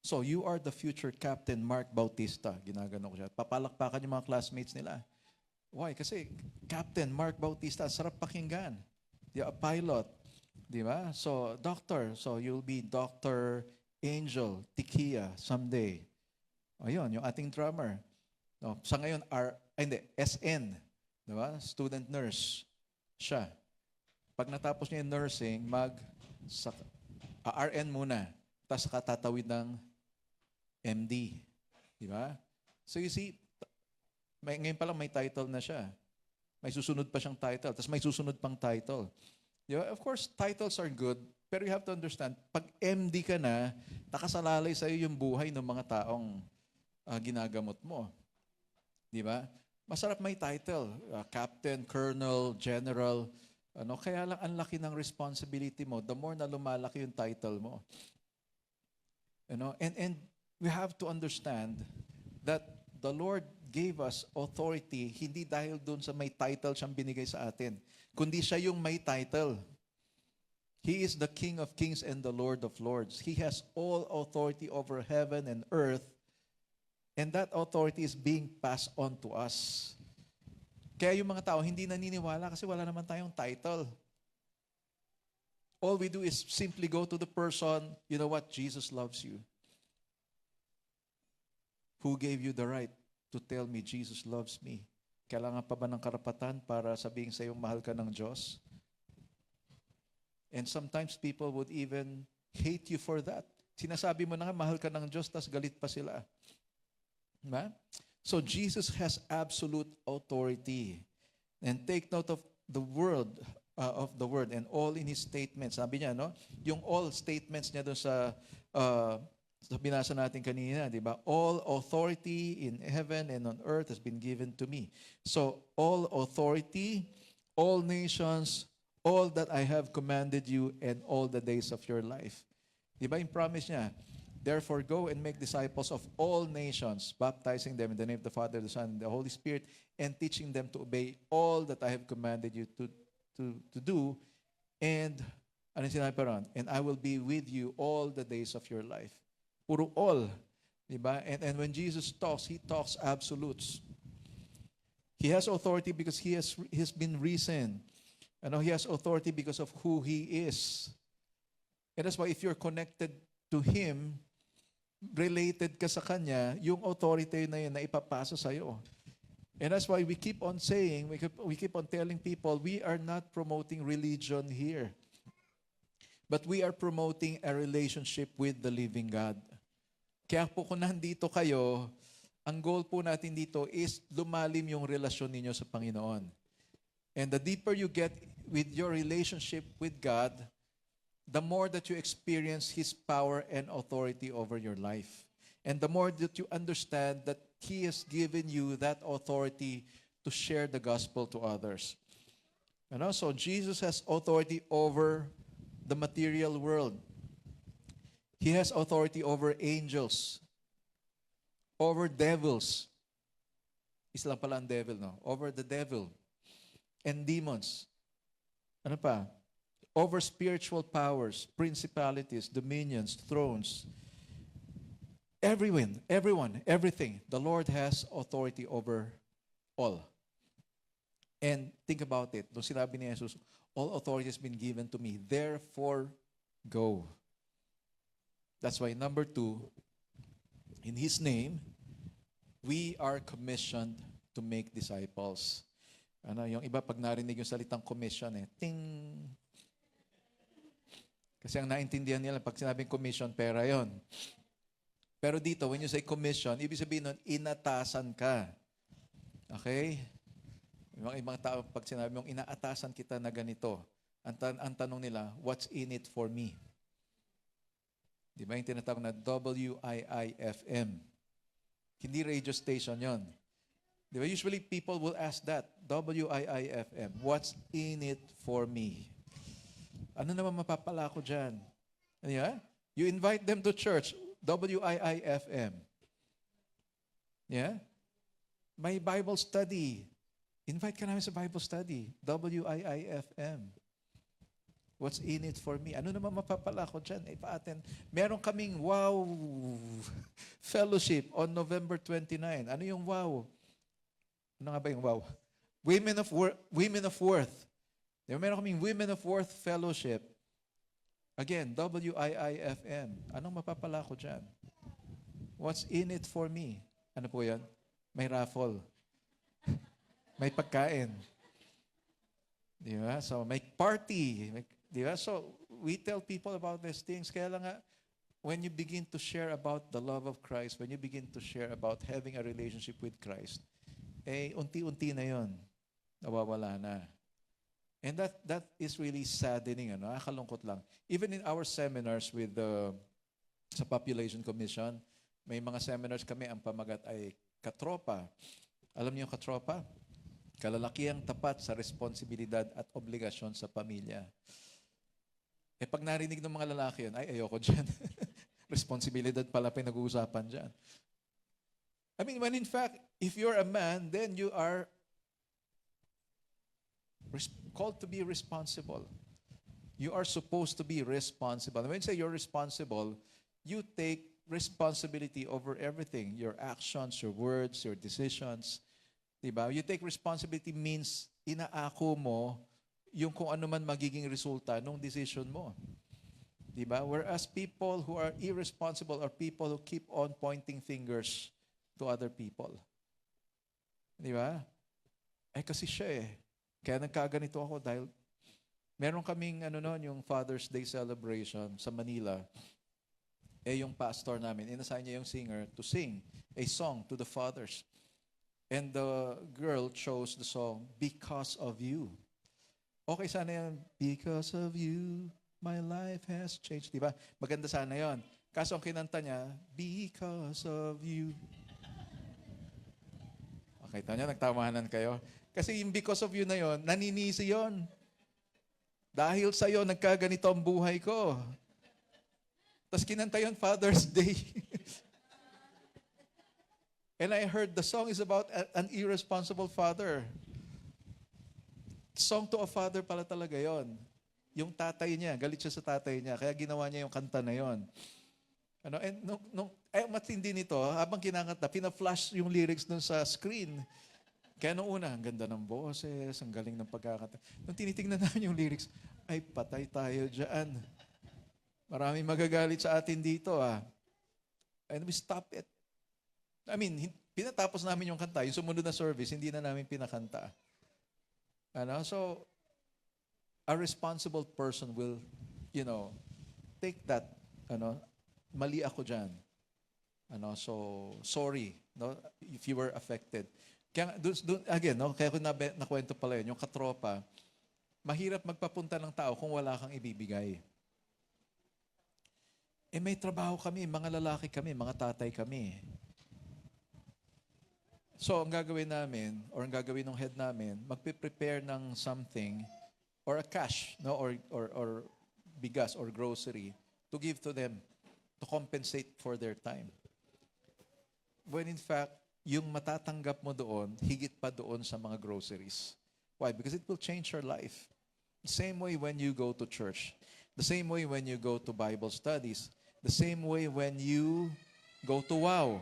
So you are the future Captain Mark Bautista. Ginagano ko siya. Papalakpakan yung mga classmates nila. Why? Kasi Captain Mark Bautista, sarap pakinggan. A pilot. Di ba? So, doctor. So, you'll be Dr. Angel Tikia someday. Ayun, yung ating drummer. No, sa ngayon, SN. Di ba? Student nurse. Siya. Pag natapos niya yung nursing, RN muna. Tapos katatawid ng MD. Di ba? So you see, ngayon pa lang may title na siya. May susunod pa siyang title. Tapos may susunod pang title. Yeah, of course, titles are good, pero you have to understand, pag MD ka na, nakasalalay sa iyo yung buhay ng mga taong ginagamot mo. Di ba? Masarap may title. Captain, Colonel, General. Kaya lang ang laki ng responsibility mo, the more na lumalaki yung title mo. And we have to understand that the Lord gave us authority hindi dahil doon sa may title siyang binigay sa atin, kundi siya yung may title. He is the King of Kings and the Lord of Lords. He has all authority over heaven and earth, and that authority is being passed on to us. Kaya yung mga tao hindi naniniwala kasi wala naman tayong title. All we do is simply go to the person, you know what, Jesus loves you. Who gave you the right to tell me Jesus loves me? Kailangan pa ba ng karapatan para sabihin sa iyo mahal ka ng Diyos? And sometimes people would even hate you for that. Sinasabi mo na nga mahal ka ng Diyos, tas galit pa sila. Diba? So Jesus has absolute authority. And take note of the word and all in His statements. Sabi niya, yung all statements niya doon sa binasa natin kanina, di ba? All authority in heaven and on earth has been given to me. So, all authority, all nations, all that I have commanded you, and all the days of your life. Di ba yung promise niya? Therefore, go and make disciples of all nations, baptizing them in the name of the Father, the Son, and the Holy Spirit, and teaching them to obey all that I have commanded you to do. And, ano sinabi pa ron? And I will be with you all the days of your life. Puro all. Diba? And when Jesus talks, He talks absolutes. He has authority because He has been risen. He has authority because of who He is. And that's why if you're connected to Him, related ka sa Kanya, yung authority na yun na ipapasa sa'yo. And that's why we keep on saying, we keep on telling people, we are not promoting religion here. But we are promoting a relationship with the living God. Kaya po kung nandito kayo, ang goal po natin dito is lumalim yung relasyon ninyo sa Panginoon. And the deeper you get with your relationship with God, the more that you experience His power and authority over your life. And the more that you understand that He has given you that authority to share the gospel to others. And also, Jesus has authority over the material world. He has authority over angels, over devils. Isa lang pala ang devil, no? Over the devil and demons. Ano pa? Over spiritual powers, principalities, dominions, thrones. Everyone, everything. The Lord has authority over all. And think about it. Nung sinabi ni Jesus, all authority has been given to me. Therefore, go. That's why number 2, in His name, we are commissioned to make disciples. Yung iba pag narinig yung salitang commission, ting! Kasi ang naintindihan nila, pag sinabing commission, pera yon. Pero dito, when you say commission, ibig sabihin nun, inatasan ka. Okay? Yung ibang tao, pag sinabi mong inaatasan kita na ganito, ang tanong nila, what's in it for me? Di ba yung tinatawag na WIIFM? Hindi radio station yon. Di ba? Usually people will ask that, WIIFM, what's in it for me? Ano naman mapapala ko dyan? Yeah? You invite them to church, WIIFM. Yeah? May Bible study. Invite ka namin sa Bible study, WIIFM. What's in it for me? Ano naman mapapala ko dyan? Pa-attend. Meron kaming wow fellowship on November 29. Ano yung wow? Ano nga ba yung wow? Women of Worth. Meron kaming Women of Worth fellowship. Again, WIIFM. Anong mapapala ko dyan? What's in it for me? Ano po yan? May raffle. May pagkain. Di ba? So, may party. Di ba? So, we tell people about these things. Kaya lang nga, when you begin to share about the love of Christ, when you begin to share about having a relationship with Christ, unti-unti na yon, nawawala na. And that is really saddening. Nakakalungkot lang. Even in our seminars with sa Population Commission, may mga seminars kami, ang pamagat ay katropa. Alam niyo yung katropa? Kalalakiang tapat sa responsibilidad at obligasyon sa pamilya. Pag narinig ng mga lalaki yun, ayoko dyan. Responsibilidad pala pinag-uusapan dyan. I mean, when in fact, if you're a man, then you are called to be responsible. You are supposed to be responsible. When you say you're responsible, you take responsibility over everything. Your actions, your words, your decisions. Diba? You take responsibility means inaako mo yung kung ano man magiging resulta ng decision mo. Diba? Whereas people who are irresponsible are people who keep on pointing fingers to other people. Diba? Kasi siya Kaya nagkaganito ako dahil meron kaming yung Father's Day celebration sa Manila. Yung pastor namin, inassign niya yung singer to sing a song to the fathers. And the girl chose the song, Because of You. Okay sana yan, because of you, my life has changed. Diba? Maganda sana yon. Kaso ang kinanta niya, because of you. Okay, tanya, nagtamahanan kayo. Kasi yung because of you na yon, naninisi yon. Dahil sa'yo, nagkaganito ang buhay ko. Tapos kinanta yon Father's Day. And I heard the song is about an irresponsible father. Song to a father pala talaga yon. Yung tatay niya, galit siya sa tatay niya, kaya ginawa niya yung kanta na yon. And matindi nito, habang kinakanta, pina-flash yung lyrics dun sa screen. Kaya nung una, ang ganda ng boses, ang galing ng pagkakanta. Nung tinitingnan namin yung lyrics, ay patay tayo dyan. Maraming magagalit sa atin dito And we stop it. I mean, pinatapos namin yung kanta. Yung sumunod na service, hindi na namin pinakanta. So, a responsible person will, take that, mali ako dyan. So, sorry, if you were affected. Kaya, again, kaya ko nakwento pala yun, yung katropa, mahirap magpapunta ng tao kung wala kang ibibigay. May trabaho kami, mga lalaki kami, mga tatay kami. So, ang gagawin namin, or ang gagawin ng head namin, magpe-prepare ng something, or a cash, or bigas, or grocery, to give to them, to compensate for their time. When in fact, yung matatanggap mo doon, higit pa doon sa mga groceries. Why? Because it will change your life. The same way when you go to church. The same way when you go to Bible studies. The same way when you go to WOW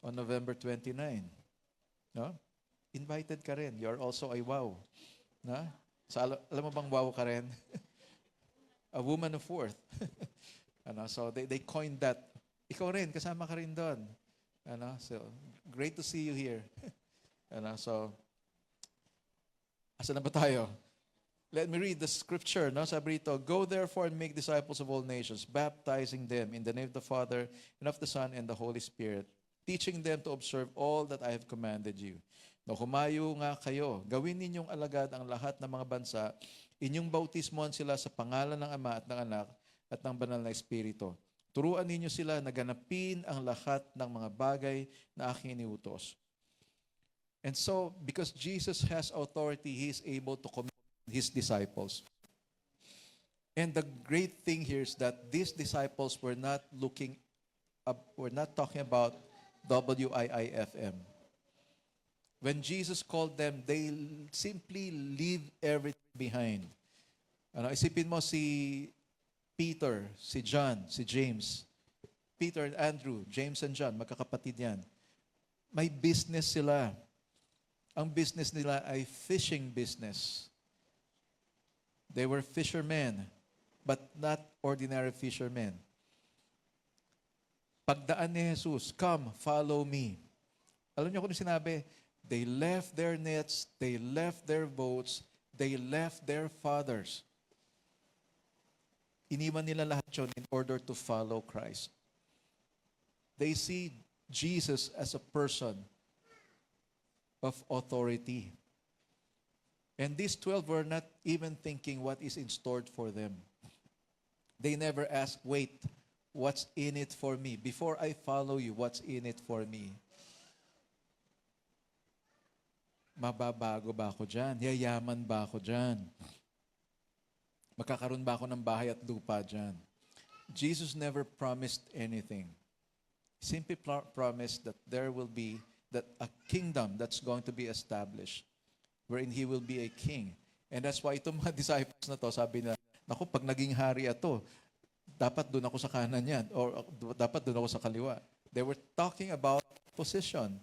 on November 29. No? Invited ka rin. You're also a WOW. No? So, alam mo bang WOW ka rin? A woman of worth. So, they coined that. Ikaw rin, kasama ka rin doon. So, great to see you here. So, asa na ba tayo? Let me read the scripture. Sabi rito, go therefore and make disciples of all nations, baptizing them in the name of the Father and of the Son and the Holy Spirit, teaching them to observe all that I have commanded you. Humayo nga kayo, gawin ninyong alagad ang lahat ng mga bansa, inyong bautismohan sila sa pangalan ng Ama at ng Anak at ng Banal na Espiritu. Turuan ninyo sila na ganapin ang lahat ng mga bagay na aking iniutos. And so, because Jesus has authority, He is able to command His disciples. And the great thing here is that these disciples were not looking up, we're not talking about WIIFM. When Jesus called them, they simply leave everything behind. Isipin mo si Peter, si John, si James. Peter and Andrew, James and John, magkakapatid yan. May business sila. Ang business nila ay fishing business. They were fishermen, but not ordinary fishermen. Pagdaan ni Jesus, come, follow me. Alam niyo kung sinabi? They left their nets, they left their boats, they left their fathers. Iniwan nila lahat yun in order to follow Christ. They see Jesus as a person of authority. And these 12 were not even thinking what is in store for them. They never asked, wait, what's in it for me? Before I follow you, what's in it for me? Mababago ba ako dyan? Yayaman ba ako dyan? Magkakaroon ba ako ng bahay at lupa dyan? Jesus never promised anything. He simply promised that there will be a kingdom that's going to be established wherein He will be a king. And that's why itong mga disciples na to, sabi na, naku, pag naging hari ato, dapat doon ako sa kanan yan or dapat doon ako sa kaliwa. They were talking about position.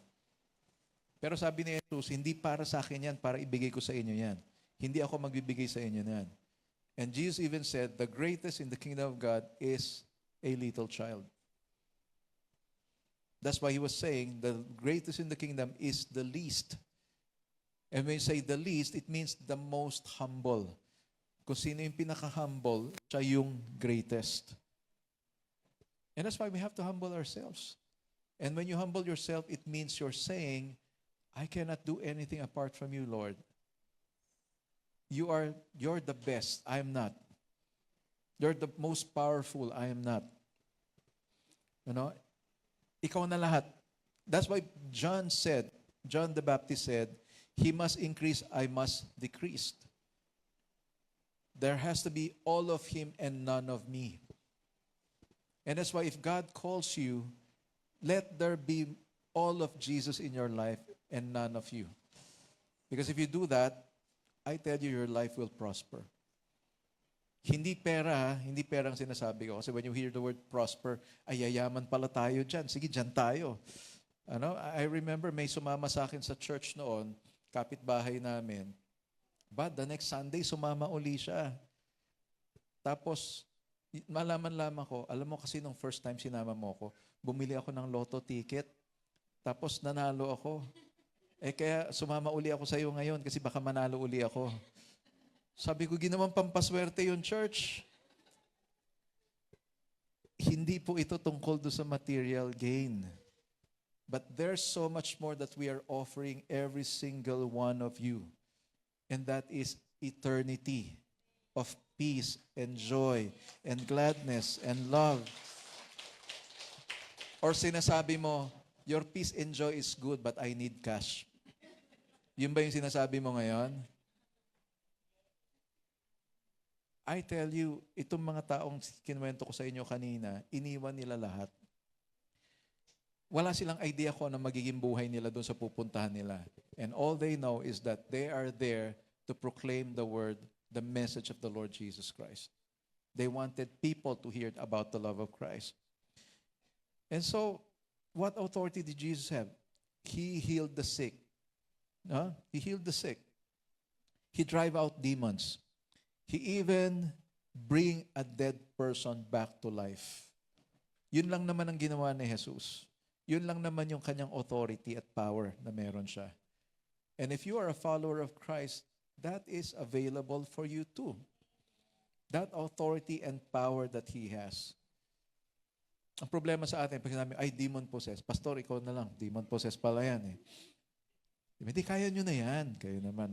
Pero sabi ni Jesus, hindi para sa akin yan, para ibigay ko sa inyo yan. Hindi ako magbibigay sa inyo yan. And Jesus even said, the greatest in the kingdom of God is a little child. That's why He was saying, the greatest in the kingdom is the least. And when you say the least, it means the most humble. Kung sino yung pinaka-humble, siya yung greatest. And that's why we have to humble ourselves. And when you humble yourself, it means you're saying, I cannot do anything apart from you, Lord. You're the best. I am not. You're the most powerful. I am not. Ikaw na lahat. That's why John the Baptist said, He must increase, I must decrease. There has to be all of Him and none of me. And that's why if God calls you, let there be all of Jesus in your life and none of you. Because if you do that, I tell you, your life will prosper. Hindi pera ang sinasabi ko. Kasi when you hear the word prosper, ay yayaman pala tayo dyan. Sige, dyan tayo. I remember may sumama sa akin sa church noon, kapitbahay namin. But the next Sunday, sumama uli siya. Tapos, malaman ko, alam mo kasi nung first time sinama mo ko, bumili ako ng lotto ticket, tapos nanalo ako. Kaya sumama uli ako sa iyo ngayon kasi baka manalo uli ako. Sabi ko, ginawang pampaswerte yung church. Hindi po ito tungkol do sa material gain. But there's so much more that we are offering every single one of you. And that is eternity of peace and joy and gladness and love. Or sinasabi mo, your peace and joy is good but I need cash. Yun ba yung sinasabi mo ngayon? I tell you, itong mga taong kinuwento ko sa inyo kanina, iniwan nila lahat. Wala silang idea kung ano magiging buhay nila doon sa pupuntahan nila. And all they know is that they are there to proclaim the word, the message of the Lord Jesus Christ. They wanted people to hear about the love of Christ. And so, what authority did Jesus have? He healed the sick. He healed the sick. He drive out demons. He even bring a dead person back to life. Yun lang naman ang ginawa ni Jesus. Yun lang naman yung kanyang authority at power na meron siya. And if you are a follower of Christ, that is available for you too. That authority and power that He has. Ang problema sa atin, pag sinabi, ay, demon possessed. Pastor, ikaw na lang. Demon possessed pala yan eh. Hindi, kaya nyo na yan. Kayo naman,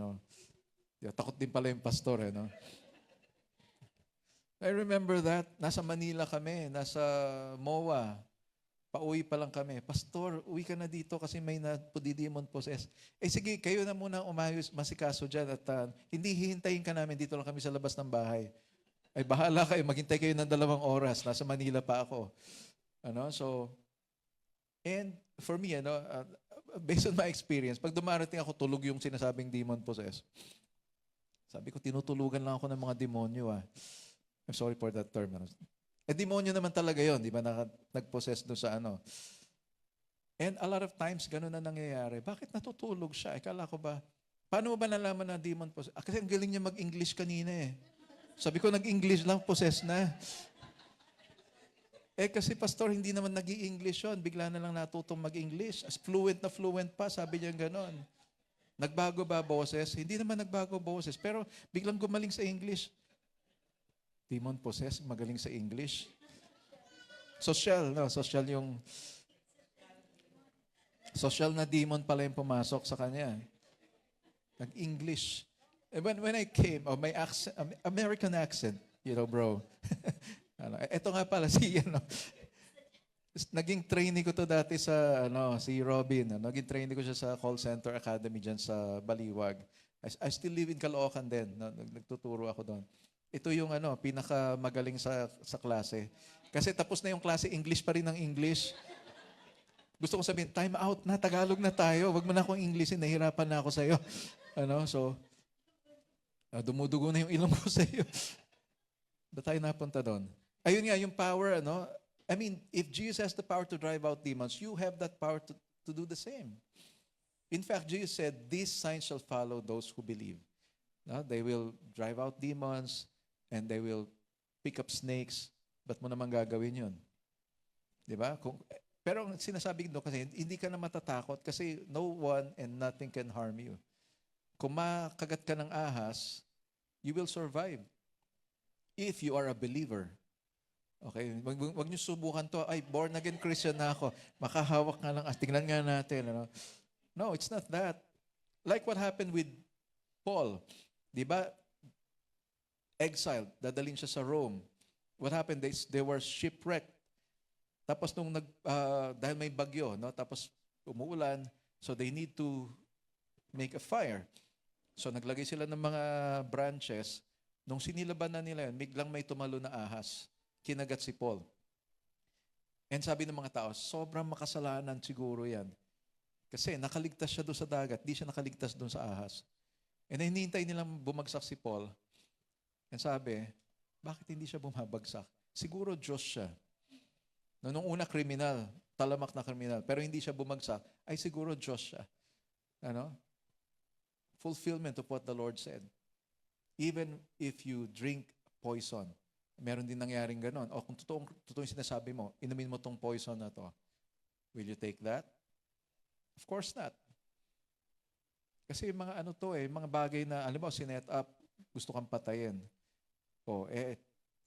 Takot din pala yung pastor, I remember that. Nasa Manila kami, nasa MOA. Pauwi pa lang kami. Pastor, uwi ka na dito kasi may demon possessed. Eh sige, kayo na muna umayos, masikaso dyan. At hindi hihintayin ka namin, dito lang kami sa labas ng bahay. Ay bahala kayo, maghintay kayo ng 2 oras. Nasa Manila pa ako. So, and for me, based on my experience, pag dumarating ako, tulog yung sinasabing demon possessed. Sabi ko, tinutulugan lang ako ng mga demonyo. I'm sorry for that term. Demonyo naman talaga yon, di ba? Nag-possess doon sa And a lot of times, ganun na nangyayari. Bakit natutulog siya? Kala ko ba, paano mo ba nalaman na demon possess? Kasi ang galing niya mag-English kanina eh. Sabi ko, nag-English lang, possess na. Kasi pastor, hindi naman nag-i-English yun. Bigla na lang natutong mag-English. As fluent na fluent pa, sabi niya ganon. Nagbago ba boses? Hindi naman nagbago boses. Pero biglang gumaling sa English. Demon possessed, magaling sa English. Social na demon pala yung pumasok sa kanya. Nag-English. And when I came, my accent, American accent, bro. Ito nga pala naging trainee ko to dati sa si Robin. Naging trainee ko siya sa call center academy diyan sa Baliwag. I still live in Caloocan din. Nagtuturo ako doon. Ito yung pinakamagaling sa klase. Kasi tapos na yung klase, English pa rin ng English. Gusto ko sabihin, time out na, Tagalog na tayo. Wag mo na akong Englishin, nahihirapan na ako sa'yo. Dumudugo na yung ilong ko sa'yo. Ba tayo napunta doon? Ayun nga, yung power, I mean, if Jesus has the power to drive out demons, you have that power to do the same. In fact, Jesus said, these signs shall follow those who believe. They will drive out demons, and they will pick up snakes. Ba't mo naman gagawin yun? Di ba? Pero ang sinasabi doon kasi, hindi ka na matatakot kasi no one and nothing can harm you. Kung makagat ka ng ahas, you will survive. If you are a believer. Okay? Wag niyo subukan to. Ay, born again Christian na ako. Makahawak nga lang. Tingnan nga natin. No, it's not that. Like what happened with Paul. Di ba? Exiled. Dadalhin siya sa Rome. What happened? They were shipwrecked. Tapos dahil may bagyo, tapos umuulan, so they need to make a fire. So naglagay sila ng mga branches. Nung sinilaban na nila yun, biglang may tumalo na ahas. Kinagat si Paul. And sabi ng mga tao, sobrang makasalanan siguro yan. Kasi nakaligtas siya doon sa dagat, di siya nakaligtas doon sa ahas. And hinihintay nilang bumagsak si Paul. And sabi, bakit hindi siya bumabagsak? Siguro Diyos siya. Nung una, kriminal, talamak na kriminal. Pero hindi siya bumagsak, ay siguro Diyos siya. Fulfillment of what the Lord said. Even if you drink poison, meron din nangyaring ganon. O kung totoong sinasabi mo, inumin mo tong poison na to, will you take that? Of course not. Kasi mga mga bagay na, alam mo, sinet up, gusto kang patayin.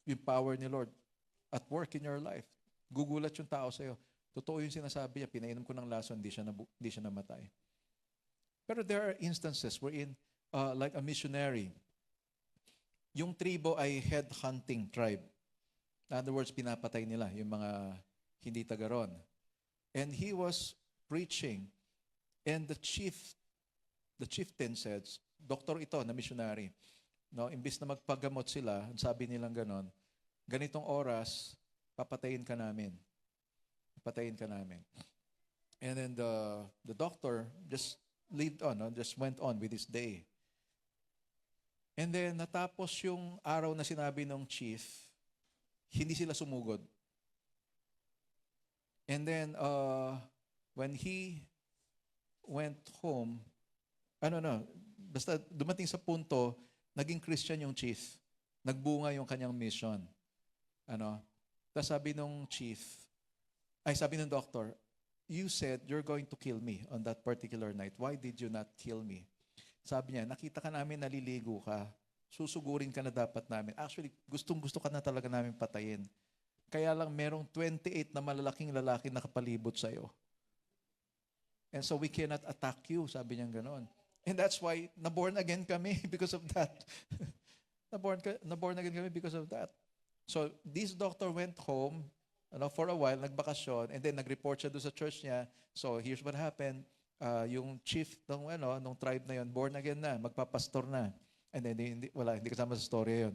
Yung power ni Lord at work in your life. Gugulat yung tao sa'yo. Totoo yung sinasabi niya, pinainom ko ng lason, hindi siya namatay. Pero there are instances wherein, like a missionary, yung tribo ay head-hunting tribe. In other words, pinapatay nila yung mga hindi taga ron. And he was preaching, and the chieftain said, doktor ito na missionary, imbis na magpagamot sila, sabi nilang ganon, ganitong oras, papatayin ka namin. Papatayin ka namin. And then the doctor just lived on, just went on with his day. And then natapos yung araw na sinabi ng chief, hindi sila sumugod. And then when he went home, basta dumating sa punto, naging Christian yung chief. Nagbunga yung kanyang mission. Tapos sabi nung sabi ng doctor, you said you're going to kill me on that particular night. Why did you not kill me? Sabi niya, nakita ka namin naliligo ka. Susugurin ka na dapat namin. Actually, gustong-gusto ka na talaga namin patayin. Kaya lang merong 28 na malalaking lalaki nakapalibot sa'yo. And so we cannot attack you, sabi niya gano'n. And that's why naborn again kami because of that. naborn again kami because of that. So this doctor went home for a while, nagbakasyon, and then nag-report siya doon sa church niya. So here's what happened. Yung chief nung tribe na yon, born again na, magpapastor na. And then hindi kasama sa story yon.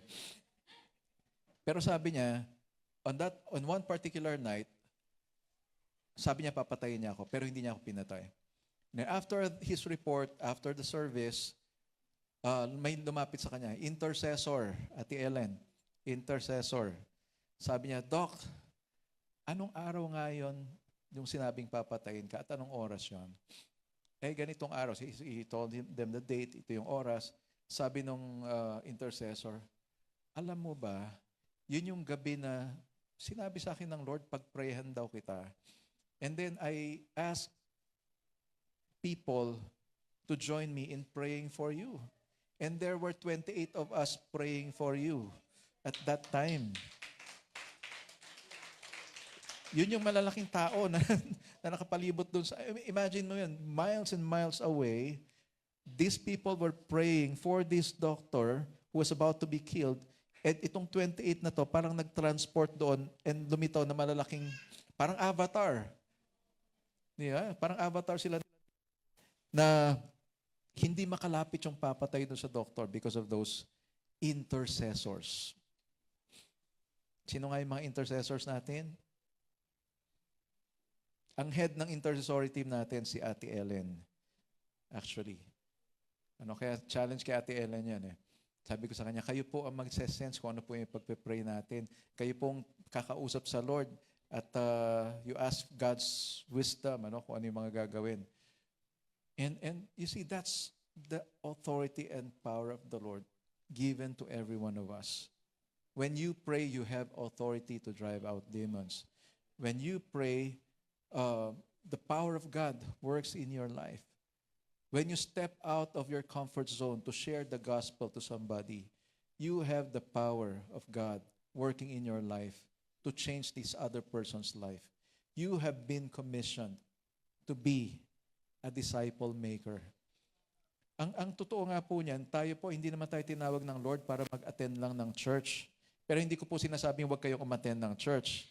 Pero sabi niya, on one particular night, sabi niya papatayin niya ako, pero hindi niya ako pinatay. Now, after his report, after the service, may lumapit sa kanya, intercessor, Ate Ellen, intercessor. Sabi niya, Doc, anong araw nga yun yung sinabing papatayin ka at anong oras yun? Ganitong araw. He told them the date, ito yung oras. Sabi nung intercessor, alam mo ba, yun yung gabi na sinabi sa akin ng Lord, pagprayahan daw kita. And then I asked people to join me in praying for you. And there were 28 of us praying for you at that time. Yun yung malalaking tao na nakapalibot doon sa... Imagine mo yun, miles and miles away, these people were praying for this doctor who was about to be killed. At itong 28 na to, parang nag-transport doon and lumitaw na malalaking, parang avatar. Yeah, parang avatar sila na hindi makalapit yung papatay doon sa doctor because of those intercessors. Sino nga yung mga intercessors natin? Ang head ng intercessory team natin, si Ate Ellen. Actually. Kaya challenge kay Ate Ellen yan eh. Sabi ko sa kanya, kayo po ang mag-sense kung ano po yung pagpe-pray natin. Kayo pong kakausap sa Lord at you ask God's wisdom, kung ano yung mga gagawin. And you see, that's the authority and power of the Lord given to every one of us. When you pray, you have authority to drive out demons. When you pray, the power of God works in your life. When you step out of your comfort zone to share the gospel to somebody, you have the power of God working in your life to change this other person's life. You have been commissioned to be a disciple maker. Ang totoo nga po niyan, tayo po, hindi naman tayo tinawag ng Lord para mag-attend lang ng church. Pero hindi ko po sinasabing huwag kayong umattend ng church.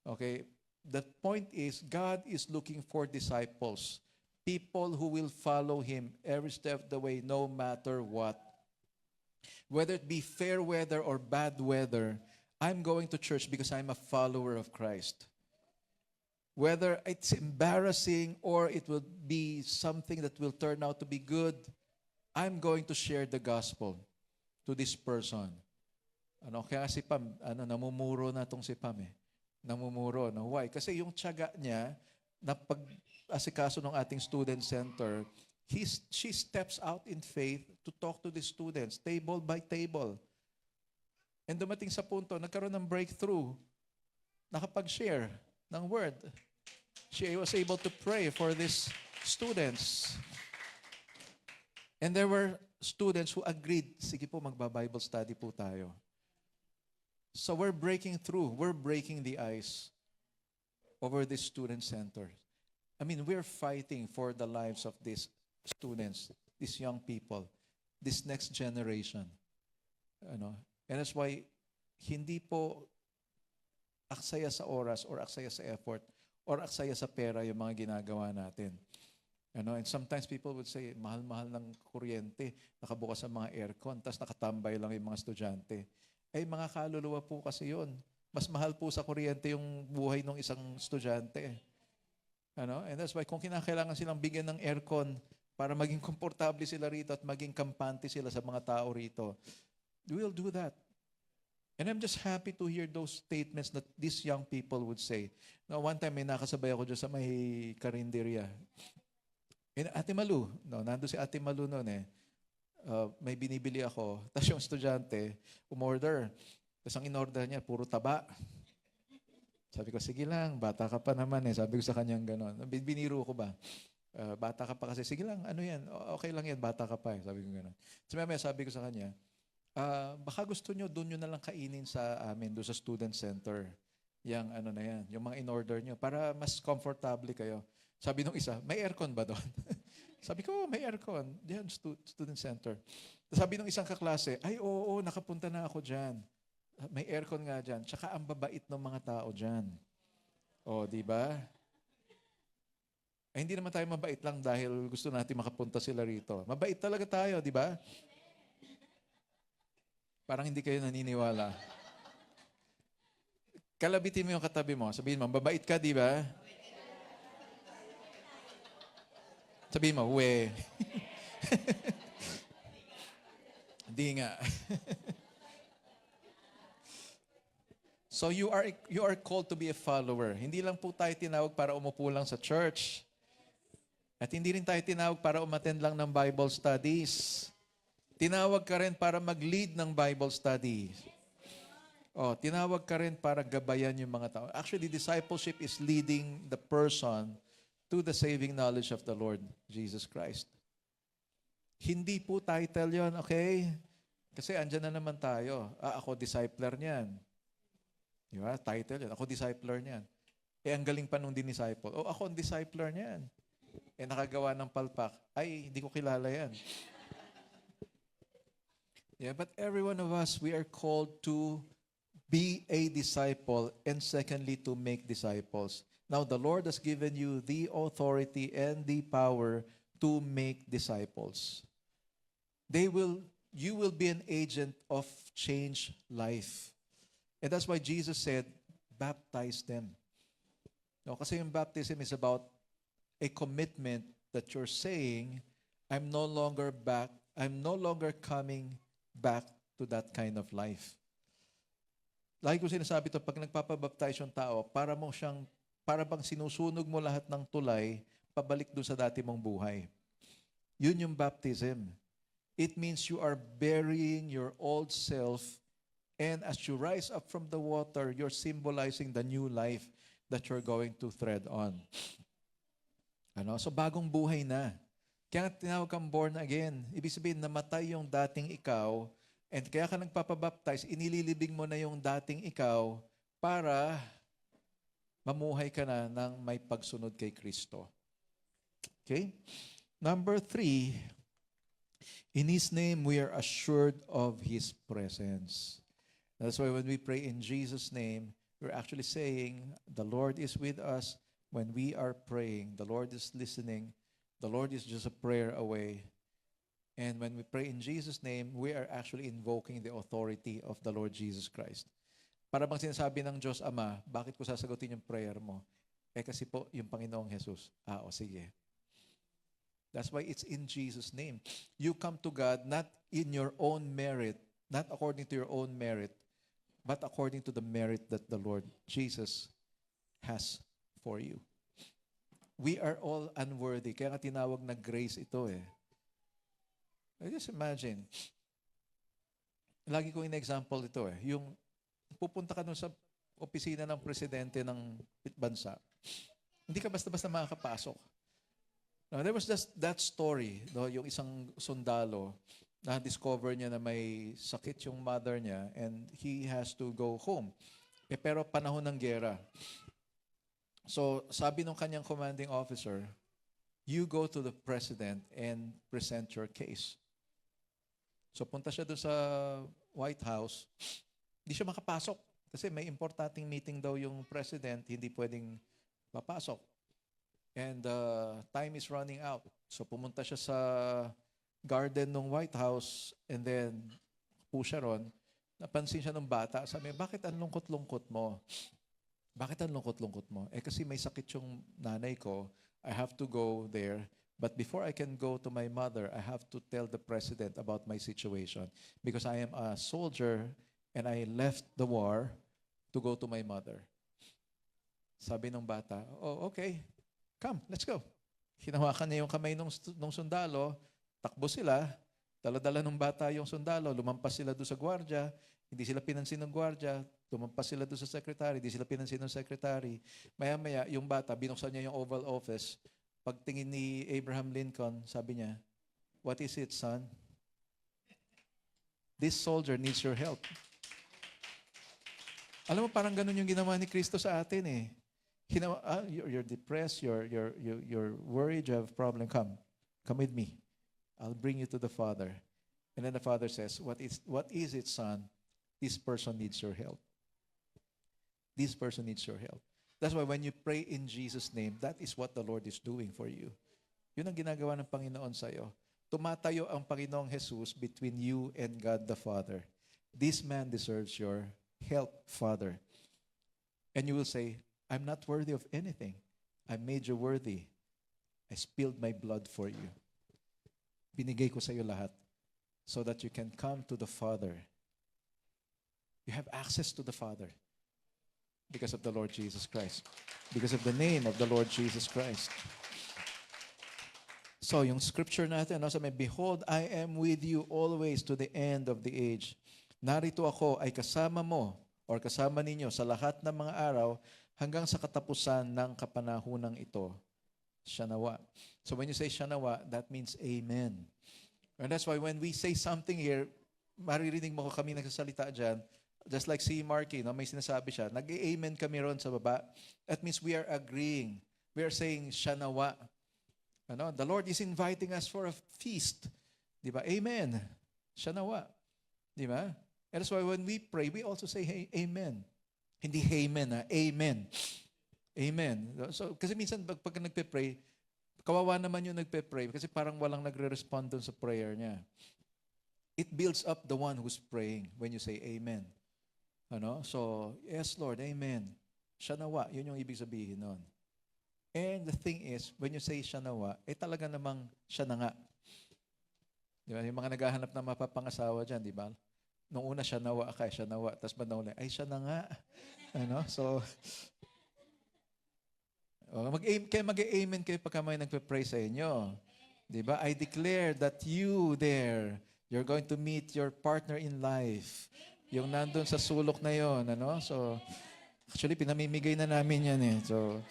Okay? The point is, God is looking for disciples. People who will follow Him every step of the way, no matter what. Whether it be fair weather or bad weather, I'm going to church because I'm a follower of Christ. Whether it's embarrassing or it will be something that will turn out to be good, I'm going to share the gospel to this person. Kaya si Pam, namumuro na tong si Pam eh. Namumuro. Why? Kasi yung tiyaga niya, na pag-asikaso ng ating student center, she steps out in faith to talk to the students, table by table. And dumating sa punto, nagkaroon ng breakthrough, nakapag-share ng word. She was able to pray for these students. And there were students who agreed, sige po, magba-Bible study po tayo. So we're breaking through, we're breaking the ice over this student center. We're fighting for the lives of these students, these young people, this next generation. And that's why hindi po aksaya sa oras or aksaya sa effort or aksaya sa pera yung mga ginagawa natin. And sometimes people would say, mahal-mahal ng kuryente, nakabukas ang mga aircon, tapos nakatambay lang yung mga estudyante. Mga kaluluwa po kasi yun. Mas mahal po sa kuryente yung buhay ng isang estudyante. And that's why kung kinakailangan silang bigyan ng aircon para maging komportable sila rito at maging kampante sila sa mga tao rito, we'll do that. And I'm just happy to hear those statements that these young people would say. One time may nakasabay ako dyan sa may karinderya. Ate Malu, nandun si Ate Malu noon eh. May binibili ako. Tapos yung estudyante, umorder. Tapos ang in-order niya, puro taba. Sabi ko, sige lang, bata ka pa naman eh. Sabi ko sa kanyang gano'n. Biniro ko ba? Bata ka pa kasi, sige lang, ano yan? Okay lang yan, bata ka pa eh. Sabi ko gano'n. Sabi ko sa kanya, baka gusto nyo, doon nyo na lang kainin sa amin, doon sa student center. Yang ano na yan, yung mga in-order nyo, para mas comfortable kayo. Sabi nung isa, may aircon ba doon? Sabi ko, may aircon. Diyan, student center. Sabi nung isang kaklase, ay oo, nakapunta na ako dyan. May aircon nga dyan. Tsaka ang babait ng mga tao dyan. O, di ba? Eh, hindi naman tayo mabait lang dahil gusto natin makapunta sila rito. Mabait talaga tayo, di ba? Parang hindi kayo naniniwala. Kalabitin mo yung katabi mo. Sabihin mo, mabait ka, di ba? Sabihin mo, we. Hindi nga. So you are called to be a follower. Hindi lang po tayo tinawag para umupo lang sa church. At hindi rin tayo tinawag para umattend lang ng Bible studies. Tinawag ka rin para mag-lead ng Bible studies. Oh, tinawag ka rin para gabayan yung mga tao. Actually, discipleship is leading the person to the saving knowledge of the Lord Jesus Christ. Hindi po title yon, okay? Kasi andyan na naman tayo. Ako discipler niyan. Di ba? Title yan. Ako discipler niyan. Eh, ang galing pa nung disciple. Ako ang discipler niyan. Eh, nakagawa ng palpak. Ay, hindi ko kilala yan. Yeah, but every one of us, we are called to be a disciple and secondly, to make disciples. Now, the Lord has given you the authority and the power to make disciples. You will be an agent of change life. And that's why Jesus said, baptize them. No, kasi yung baptism is about a commitment that you're saying, I'm no longer coming back to that kind of life. Lagi ko sinasabi ito, pag nagpapabaptize yung tao, para bang sinusunog mo lahat ng tulay, pabalik doon sa dati mong buhay. Yun yung baptism. It means you are burying your old self. And as you rise up from the water, you're symbolizing the new life that you're going to tread on. So bagong buhay na. Kaya tinawag kang born again. Ibig sabihin, namatay yung dating ikaw, and kaya ka nagpapabaptize, inililibing mo na yung dating ikaw para mamuhay ka na ng may pagsunod kay Kristo. Okay? Number 3, in His name we are assured of His presence. That's why when we pray in Jesus' name, we're actually saying, the Lord is with us when we are praying. The Lord is listening. The Lord is just a prayer away. And when we pray in Jesus' name, we are actually invoking the authority of the Lord Jesus Christ. Para bang sinasabi ng Diyos Ama, bakit ko sasagutin yung prayer mo? Kasi po, yung Panginoong Jesus. Sige. That's why it's in Jesus' name. You come to God not in your own merit, not according to your own merit, but according to the merit that the Lord Jesus has for you. We are all unworthy. Kaya nga tinawag na grace ito eh. Just imagine. Lagi kong in-example ito eh. Yung pupunta ka nun sa opisina ng presidente ng bansa, hindi ka basta-basta makakapasok. Now, there was just that story, yung isang sundalo, na-discover niya na may sakit yung mother niya and he has to go home. Pero panahon ng giyera. So, sabi ng kanyang commanding officer, you go to the president and present your case. So, punta siya doon sa White House. Hindi siya makapasok kasi may importanteng meeting daw yung president, hindi pwedeng papasok. And time is running out. So, pumunta siya sa garden ng White House, and then po siya ron, napansin siya ng bata, sabi, bakit ang lungkot-lungkot mo? Bakit ang lungkot-lungkot mo? Kasi may sakit yung nanay ko, I have to go there, but before I can go to my mother, I have to tell the president about my situation, because I am a soldier, and I left the war to go to my mother. Sabi ng bata, okay, come, let's go. Hinawakan niya yung kamay ng sundalo, takbo sila, dala-dala ng bata yung sundalo, lumampas sila doon sa gwardya, hindi sila pinansin ng gwardya, lumampas sila doon sa secretary, hindi sila pinansin ng secretary. Maya-maya, yung bata, binuksan niya yung Oval Office. Pagtingin ni Abraham Lincoln, sabi niya, what is it, son? This soldier needs your help. Alam mo, parang ganun yung ginawa ni Kristo sa atin eh. You're depressed, you're worried, you have a problem, come with me. I'll bring you to the Father. And then the Father says, what is it, son? this person needs your help. This person needs your help. That's why when you pray in Jesus' name, that is what the Lord is doing for you. Yun ang ginagawa ng Panginoon sa'yo. Tumatayo ang Panginoong Jesus between you and God the Father. This man deserves your help, Father. And you will say, I'm not worthy of anything. I made you worthy. I spilled my blood for you. Binigay ko sa iyo lahat so that you can come to the Father. You have access to the Father because of the Lord Jesus Christ. Because of the name of the Lord Jesus Christ. So, yung scripture natin, sabi, behold, I am with you always to the end of the age. Narito ako ay kasama mo or kasama ninyo sa lahat ng mga araw hanggang sa katapusan ng kapanahunang ito. Shanawa. So when you say Shanawa, that means Amen. And that's why when we say something here, maririnig mo kami nagsasalita dyan, just like si Marky, may sinasabi siya, nag-amen kami ron sa baba. That means we are agreeing. We are saying Shanawa. The Lord is inviting us for a feast. Di ba? Amen. Shanawa. Di ba? And that's why when we pray, we also say, hey, Amen. Hindi Amen, Amen. Amen. So, kasi minsan pag nagpe-pray, kawawa naman yung nagpe-pray kasi parang walang nagre-respond dun sa prayer niya. It builds up the one who's praying when you say Amen. So, yes, Lord, Amen. Shanawa, yun yung ibig sabihin nun. And the thing is, when you say Shanawa, talaga namang siya na nga. Di ba? Yung mga naghahanap na mapapangasawa dyan, di ba? Nung una, Shanawa ka, Shanawa. Tapos ba nauli, ay, siya na nga. So, kaya mag-amen kayo pagka may nagpe-pray sa inyo. Diba? I declare that you there, you're going to meet your partner in life. Yung nandun sa sulok na yon, So, actually, pinamimigay na namin yan So,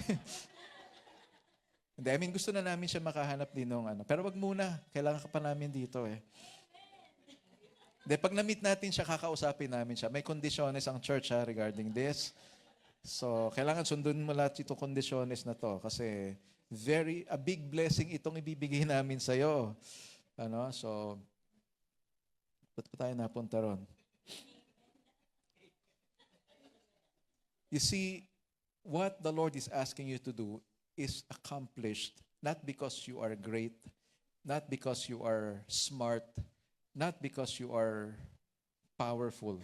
hindi, gusto na namin siya makahanap din nung Pero wag muna, kailangan ka pa namin dito Hindi, pag na-meet natin siya, kakausapin namin siya. May kondisyones ang church regarding this. So, kailangan sundin mo lahat itong kondisyones na to kasi a big blessing itong ibibigay namin sa'yo. So, ba't pa tayo napunta ron? You see, what the Lord is asking you to do is accomplished not because you are great, not because you are smart, not because you are powerful.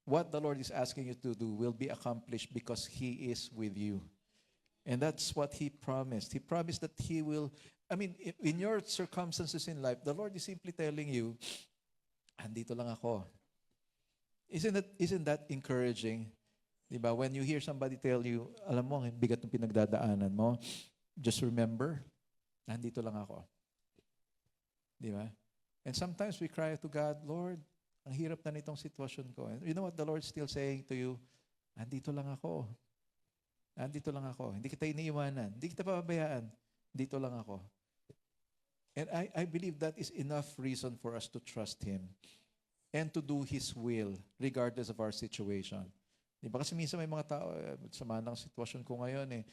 What the Lord is asking you to do will be accomplished because He is with you. And that's what He promised. He promised that He will, in your circumstances in life, the Lord is simply telling you, andito lang ako. Isn't that encouraging? Diba? When you hear somebody tell you, alam mo, ang bigat ng pinagdadaanan mo, just remember, nandito lang ako. Diba? And sometimes we cry to God, Lord, ang hirap na nitong sitwasyon ko. And you know what the Lord's still saying to you? Andito lang ako. Andito lang ako. Hindi kita iniiwanan. Hindi kita pababayaan. Dito lang ako. And I believe that is enough reason for us to trust Him and to do His will regardless of our situation. Diba? Kasi minsan may mga tao, sama ng sitwasyon ko ngayon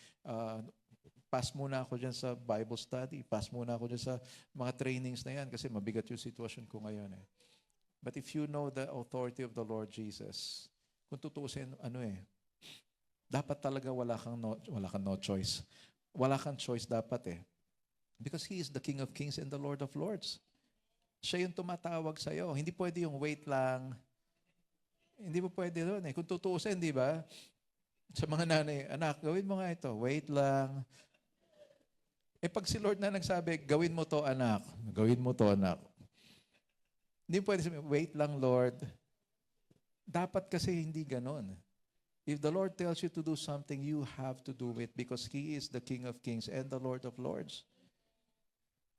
pass muna ako dyan sa Bible study. Pass muna ako dyan sa mga trainings na yan kasi mabigat yung sitwasyon ko ngayon But if you know the authority of the Lord Jesus, kung tutuusin, dapat talaga wala kang no choice. Wala kang choice dapat Because He is the King of Kings and the Lord of Lords. Siya yung tumatawag sa'yo. Hindi pwede yung wait lang. Hindi mo pwede doon Kung tutuusin, di ba? Sa mga nanay, anak, gawin mo nga ito. Wait lang. Pag si Lord na nagsabi, gawin mo to, anak. Gawin mo to, anak. Hindi pwede sabihin, wait lang, Lord. Dapat kasi hindi ganon. If the Lord tells you to do something, you have to do it because He is the King of Kings and the Lord of Lords.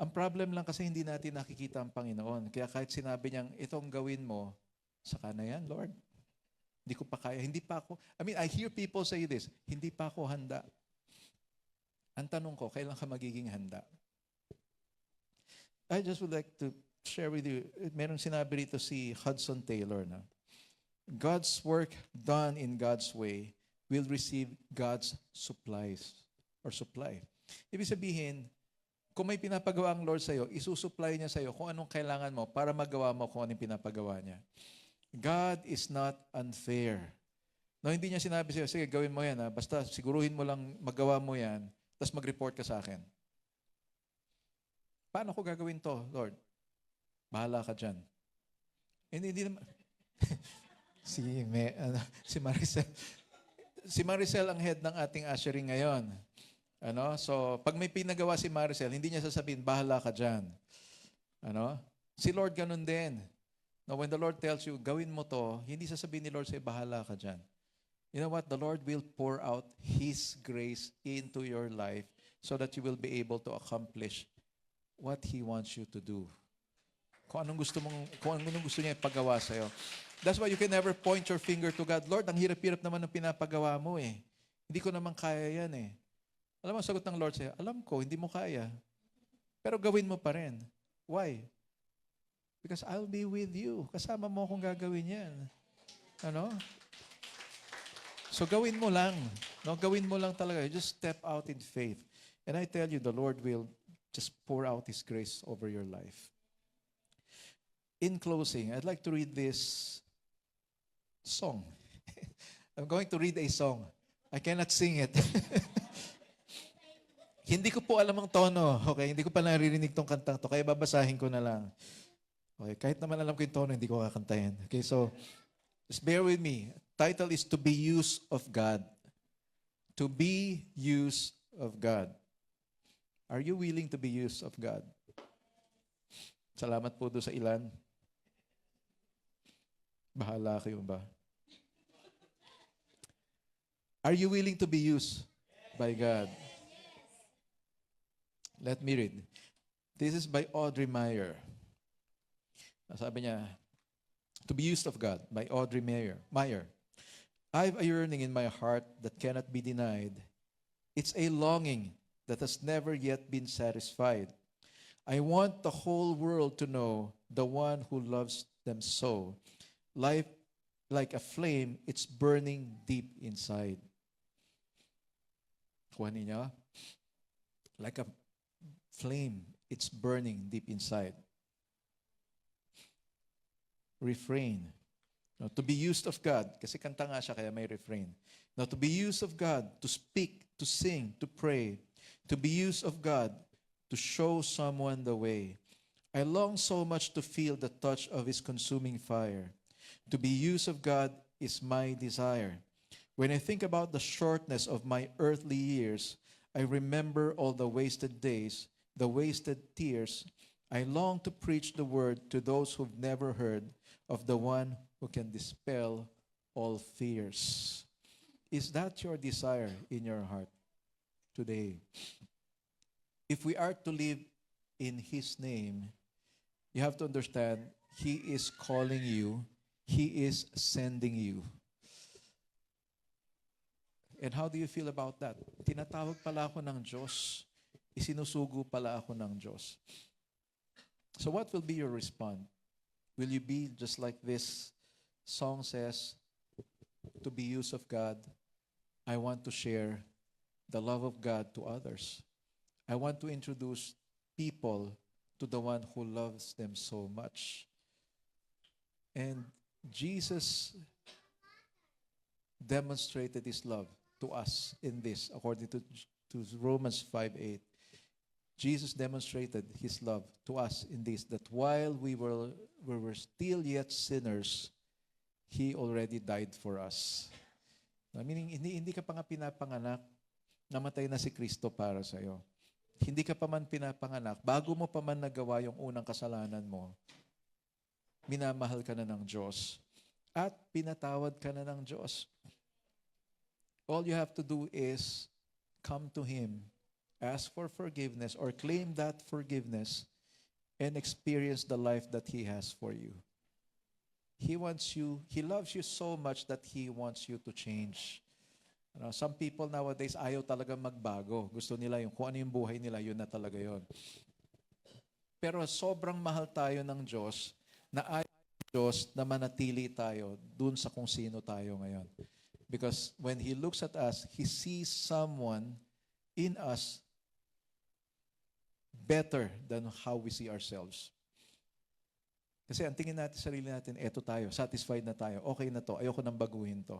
Ang problem lang kasi hindi natin nakikita ang Panginoon. Kaya kahit sinabi niyang, itong gawin mo, saka na yan, Lord. Hindi ko pa kaya. Hindi pa ako. I hear people say this, hindi pa ako handa. Ang tanong ko, kailan ka magiging handa? I just would like to share with you, meron sinabi rito si Hudson Taylor God's work done in God's way will receive God's supplies or supply. Ibig sabihin, kung may pinapagawa ang Lord sa'yo, isusupply niya sa'yo kung anong kailangan mo para magawa mo kung anong pinapagawa niya. God is not unfair. No, hindi niya sinabi sa'yo, sige, gawin mo yan. Basta siguruhin mo lang magawa mo yan, tapos mag-report ka sa akin. Paano ko gagawin to, Lord? Bahala ka dyan. Hindi naman. Si Maricel. Si Maricel ang head ng ating ushering ngayon. So, pag may pinagawa si Maricel, hindi niya sasabihin, bahala ka dyan. Si Lord ganun din. Now, when the Lord tells you, gawin mo to, hindi sasabihin ni Lord sa'yo, bahala ka dyan. You know what? The Lord will pour out His grace into your life so that you will be able to accomplish what He wants you to do. Kung anong gusto niya ipagawa sa'yo. That's why you can never point your finger to God. Lord, ang hirap-hirap naman ng pinapagawa mo eh. Hindi ko naman kaya yan eh. Alam mo, sagot ng Lord sa'yo, alam ko, hindi mo kaya. Pero gawin mo pa rin. Why? Because I'll be with you. Kasama mo akong gagawin yan. So gawin mo lang. Gawin mo lang talaga. You just step out in faith. And I tell you, the Lord will just pour out His grace over your life. In closing, I'd like to read this song. I'm going to read a song. I cannot sing it. Hindi ko po alam ang tono. Okay, hindi ko pa naririnig tong kantang to. Kaya babasahin ko na lang. Okay, kahit naman alam ko yung tono, hindi ko kakantahin. Okay, so just bear with me. Title is To Be Used of God. To be used of God. Are you willing to be used of God? Salamat po doon sa ilan. Bahala kayo ba? Are you willing to be used by God? Let me read. This is by Audrey Meyer. Sabi niya, To Be Used of God by Audrey Meyer. I've a yearning in my heart that cannot be denied. It's a longing that has never yet been satisfied. I want the whole world to know the one who loves them so. Life, like a flame, it's burning deep inside. Kuha niyo? Like a flame, it's burning deep inside. Refrain. Now, to be used of God, kasi kanta nga siya kaya may refrain. Now, to be used of God, to speak, to sing, to pray, to be used of God, to show someone the way. I long so much to feel the touch of His consuming fire. To be used of God is my desire. When I think about the shortness of my earthly years, I remember all the wasted days, the wasted tears. I long to preach the word to those who've never heard of the one who can dispel all fears. Is that your desire in your heart today? If we are to live in His name, you have to understand, He is calling you, He is sending you. And how do you feel about that? Tinatawag pala ako ng Diyos. Isinusugo pala ako ng Diyos. So what will be your response? Will you be just like this song says, to be used of God? I want to share the love of God to others. I want to introduce people to the one who loves them so much. And Jesus demonstrated His love to us in this, according to Romans 5:8. Jesus demonstrated His love to us in this, that while we were still yet sinners, He already died for us. Meaning, hindi ka pa nga pinapanganak, namatay na si Kristo para sa'yo. Hindi ka pa man pinapanganak, bago mo pa man nagawa yung unang kasalanan mo, minamahal ka na ng Diyos at pinatawad ka na ng Diyos. All you have to do is come to Him, ask for forgiveness or claim that forgiveness and experience the life that He has for you. He wants you, He loves you so much that He wants you to change. Some people nowadays ayaw talaga magbago. Gusto nila yung kung ano yung buhay nila, yun na talaga yun. Pero sobrang mahal tayo ng Diyos na ayaw ng Diyos na manatili tayo dun sa kung sino tayo ngayon. Because when He looks at us, He sees someone in us better than how we see ourselves. Kasi ang tingin natin sa sarili natin, eto tayo, satisfied na tayo, okay na to, ayoko nang baguhin to.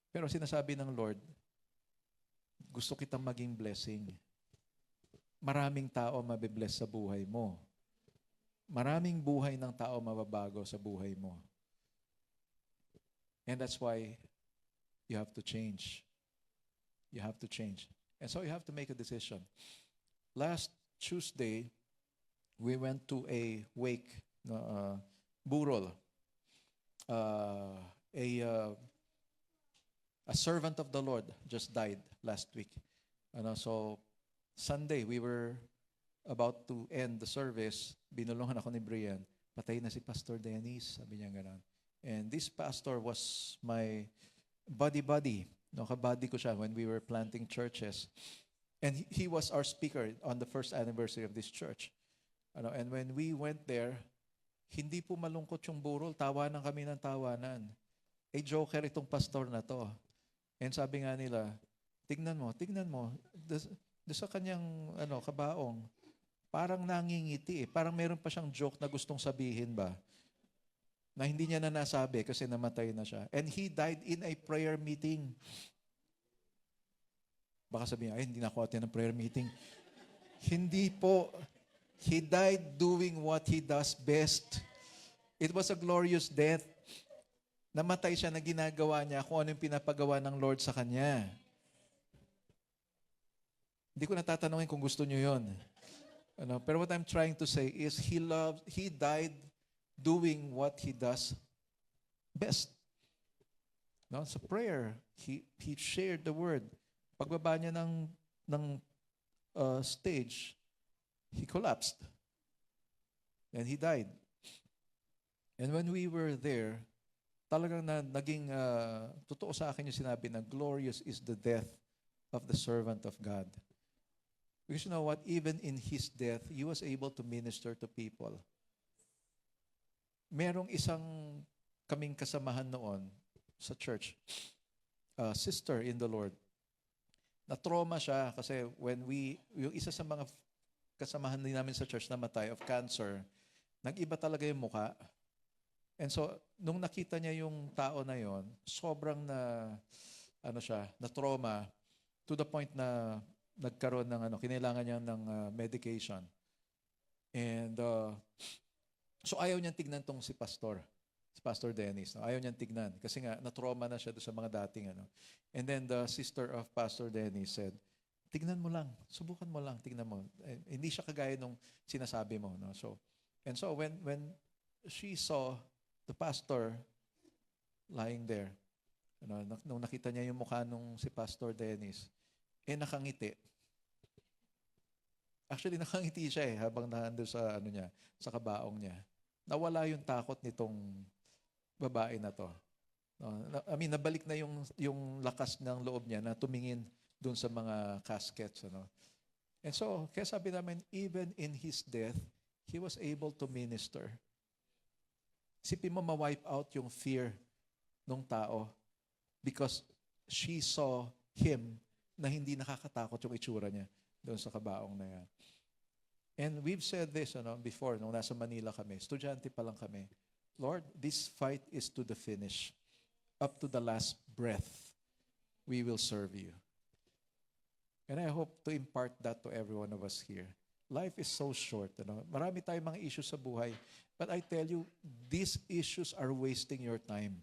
Pero sinasabi ng Lord, gusto kitang maging blessing. Maraming tao mabibless sa buhay mo. Maraming buhay ng tao mababago sa buhay mo. And that's why you have to change. You have to change. And so you have to make a decision. Last Tuesday, we went to a wake, burol. A servant of the Lord just died last week. So Sunday, we were about to end the service. Binulungan ako ni Brian. Patay na si Pastor Dennis. Sabi niya gano'n. And this pastor was my buddy. Kabady ko siya when we were planting churches. And he was our speaker on the first anniversary of this church. And when we went there, hindi po malungkot yung burol. Tawanan kami ng tawanan. Joker itong pastor na to. And sabi nga nila, tignan mo. Doon sa kanyang kabaong, parang nangingiti. Parang meron pa siyang joke na gustong sabihin ba? Na hindi niya na nasabi kasi namatay na siya. And he died in a prayer meeting. Baka sabihin, hindi na ako attend ng prayer meeting. Hindi po. He died doing what he does best. It was a glorious death. Namatay siya na ginagawa niya kung ano yung pinapagawa ng Lord sa kanya. Hindi ko natatanungin kung gusto niyo yun. Pero what I'm trying to say is he died doing what he does best. Sa prayer, he shared the word. Pagbaba niya ng stage, he collapsed. And he died. And when we were there, talagang naging totoo sa akin yung sinabi na glorious is the death of the servant of God. Because you know what? Even in his death, he was able to minister to people. Merong isang kaming kasamahan noon sa church, sister in the Lord. Na-trauma siya kasi yung isa sa mga kasamahan din namin sa church namatay of cancer, nag-iba talaga yung mukha. And so, nung nakita niya yung tao na yon, sobrang na-trauma to the point na nagkaroon ng kinailangan niya ng medication. And so ayaw niyang tignan tong si Pastor Dennis. Ayaw niyang tignan kasi nga na-trauma na siya doon sa mga dating And then the sister of Pastor Dennis said, tignan mo lang, subukan mo lang, tignan mo. Hindi siya kagaya nung sinasabi mo. So when she saw the pastor lying there, nung nakita niya yung mukha nung si Pastor Dennis, nakangiti. Actually, nakangiti siya habang nandun sa sa kabaong niya. Nawala yung takot nitong babae na to. Nabalik na yung lakas ng loob niya na tumingin dun sa mga caskets. And so, kaya sabi namin, even in his death, he was able to minister. Isipin mo ma-wipe out yung fear ng tao because she saw him na hindi nakakatakot yung itsura niya doon sa kabaong na yan. And we've said this before, nung nasa Manila kami, estudyante pa lang kami, Lord, this fight is to the finish. Up to the last breath, we will serve you. And I hope to impart that to every one of us here. Life is so short. Marami tayong mga issues sa buhay. But I tell you, these issues are wasting your time.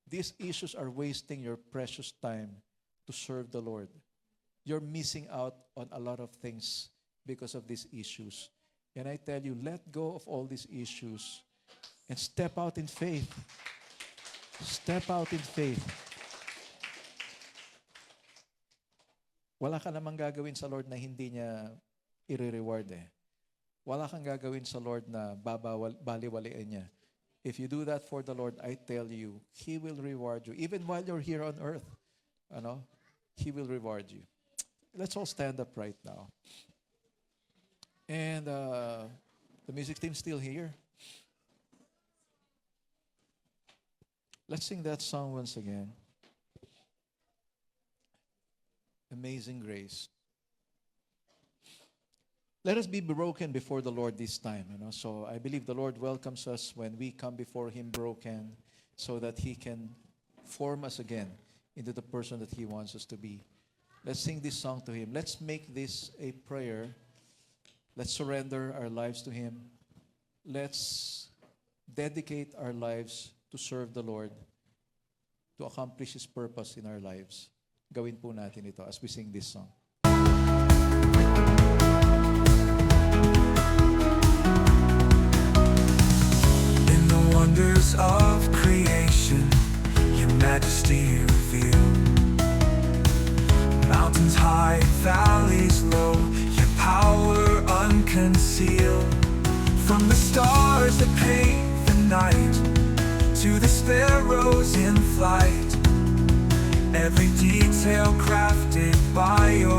These issues are wasting your precious time to serve the Lord. You're missing out on a lot of things because of these issues. And I tell you, let go of all these issues and step out in faith. Step out in faith. Wala ka namang gagawin sa Lord na hindi niya i-reward Wala kang gagawin sa Lord na baliwaliin niya. If you do that for the Lord, I tell you, He will reward you. Even while you're here on earth, He will reward you. Let's all stand up right now. And the music team's still here. Let's sing that song once again. Amazing Grace. let us be broken before the Lord this time. So I believe the Lord welcomes us when we come before Him broken, so that He can form us again into the person that He wants us to be. Let's sing this song to Him. Let's make this a prayer. Let's surrender our lives to Him. Let's dedicate our lives to serve the Lord, to accomplish His purpose in our lives. Gawin po natin ito as we sing this song. In the wonders of creation, your majesty revealed. Mountains high, valleys low, your power unconcealed. From the stars that paint the night to the sparrows in flight, every detail crafted by your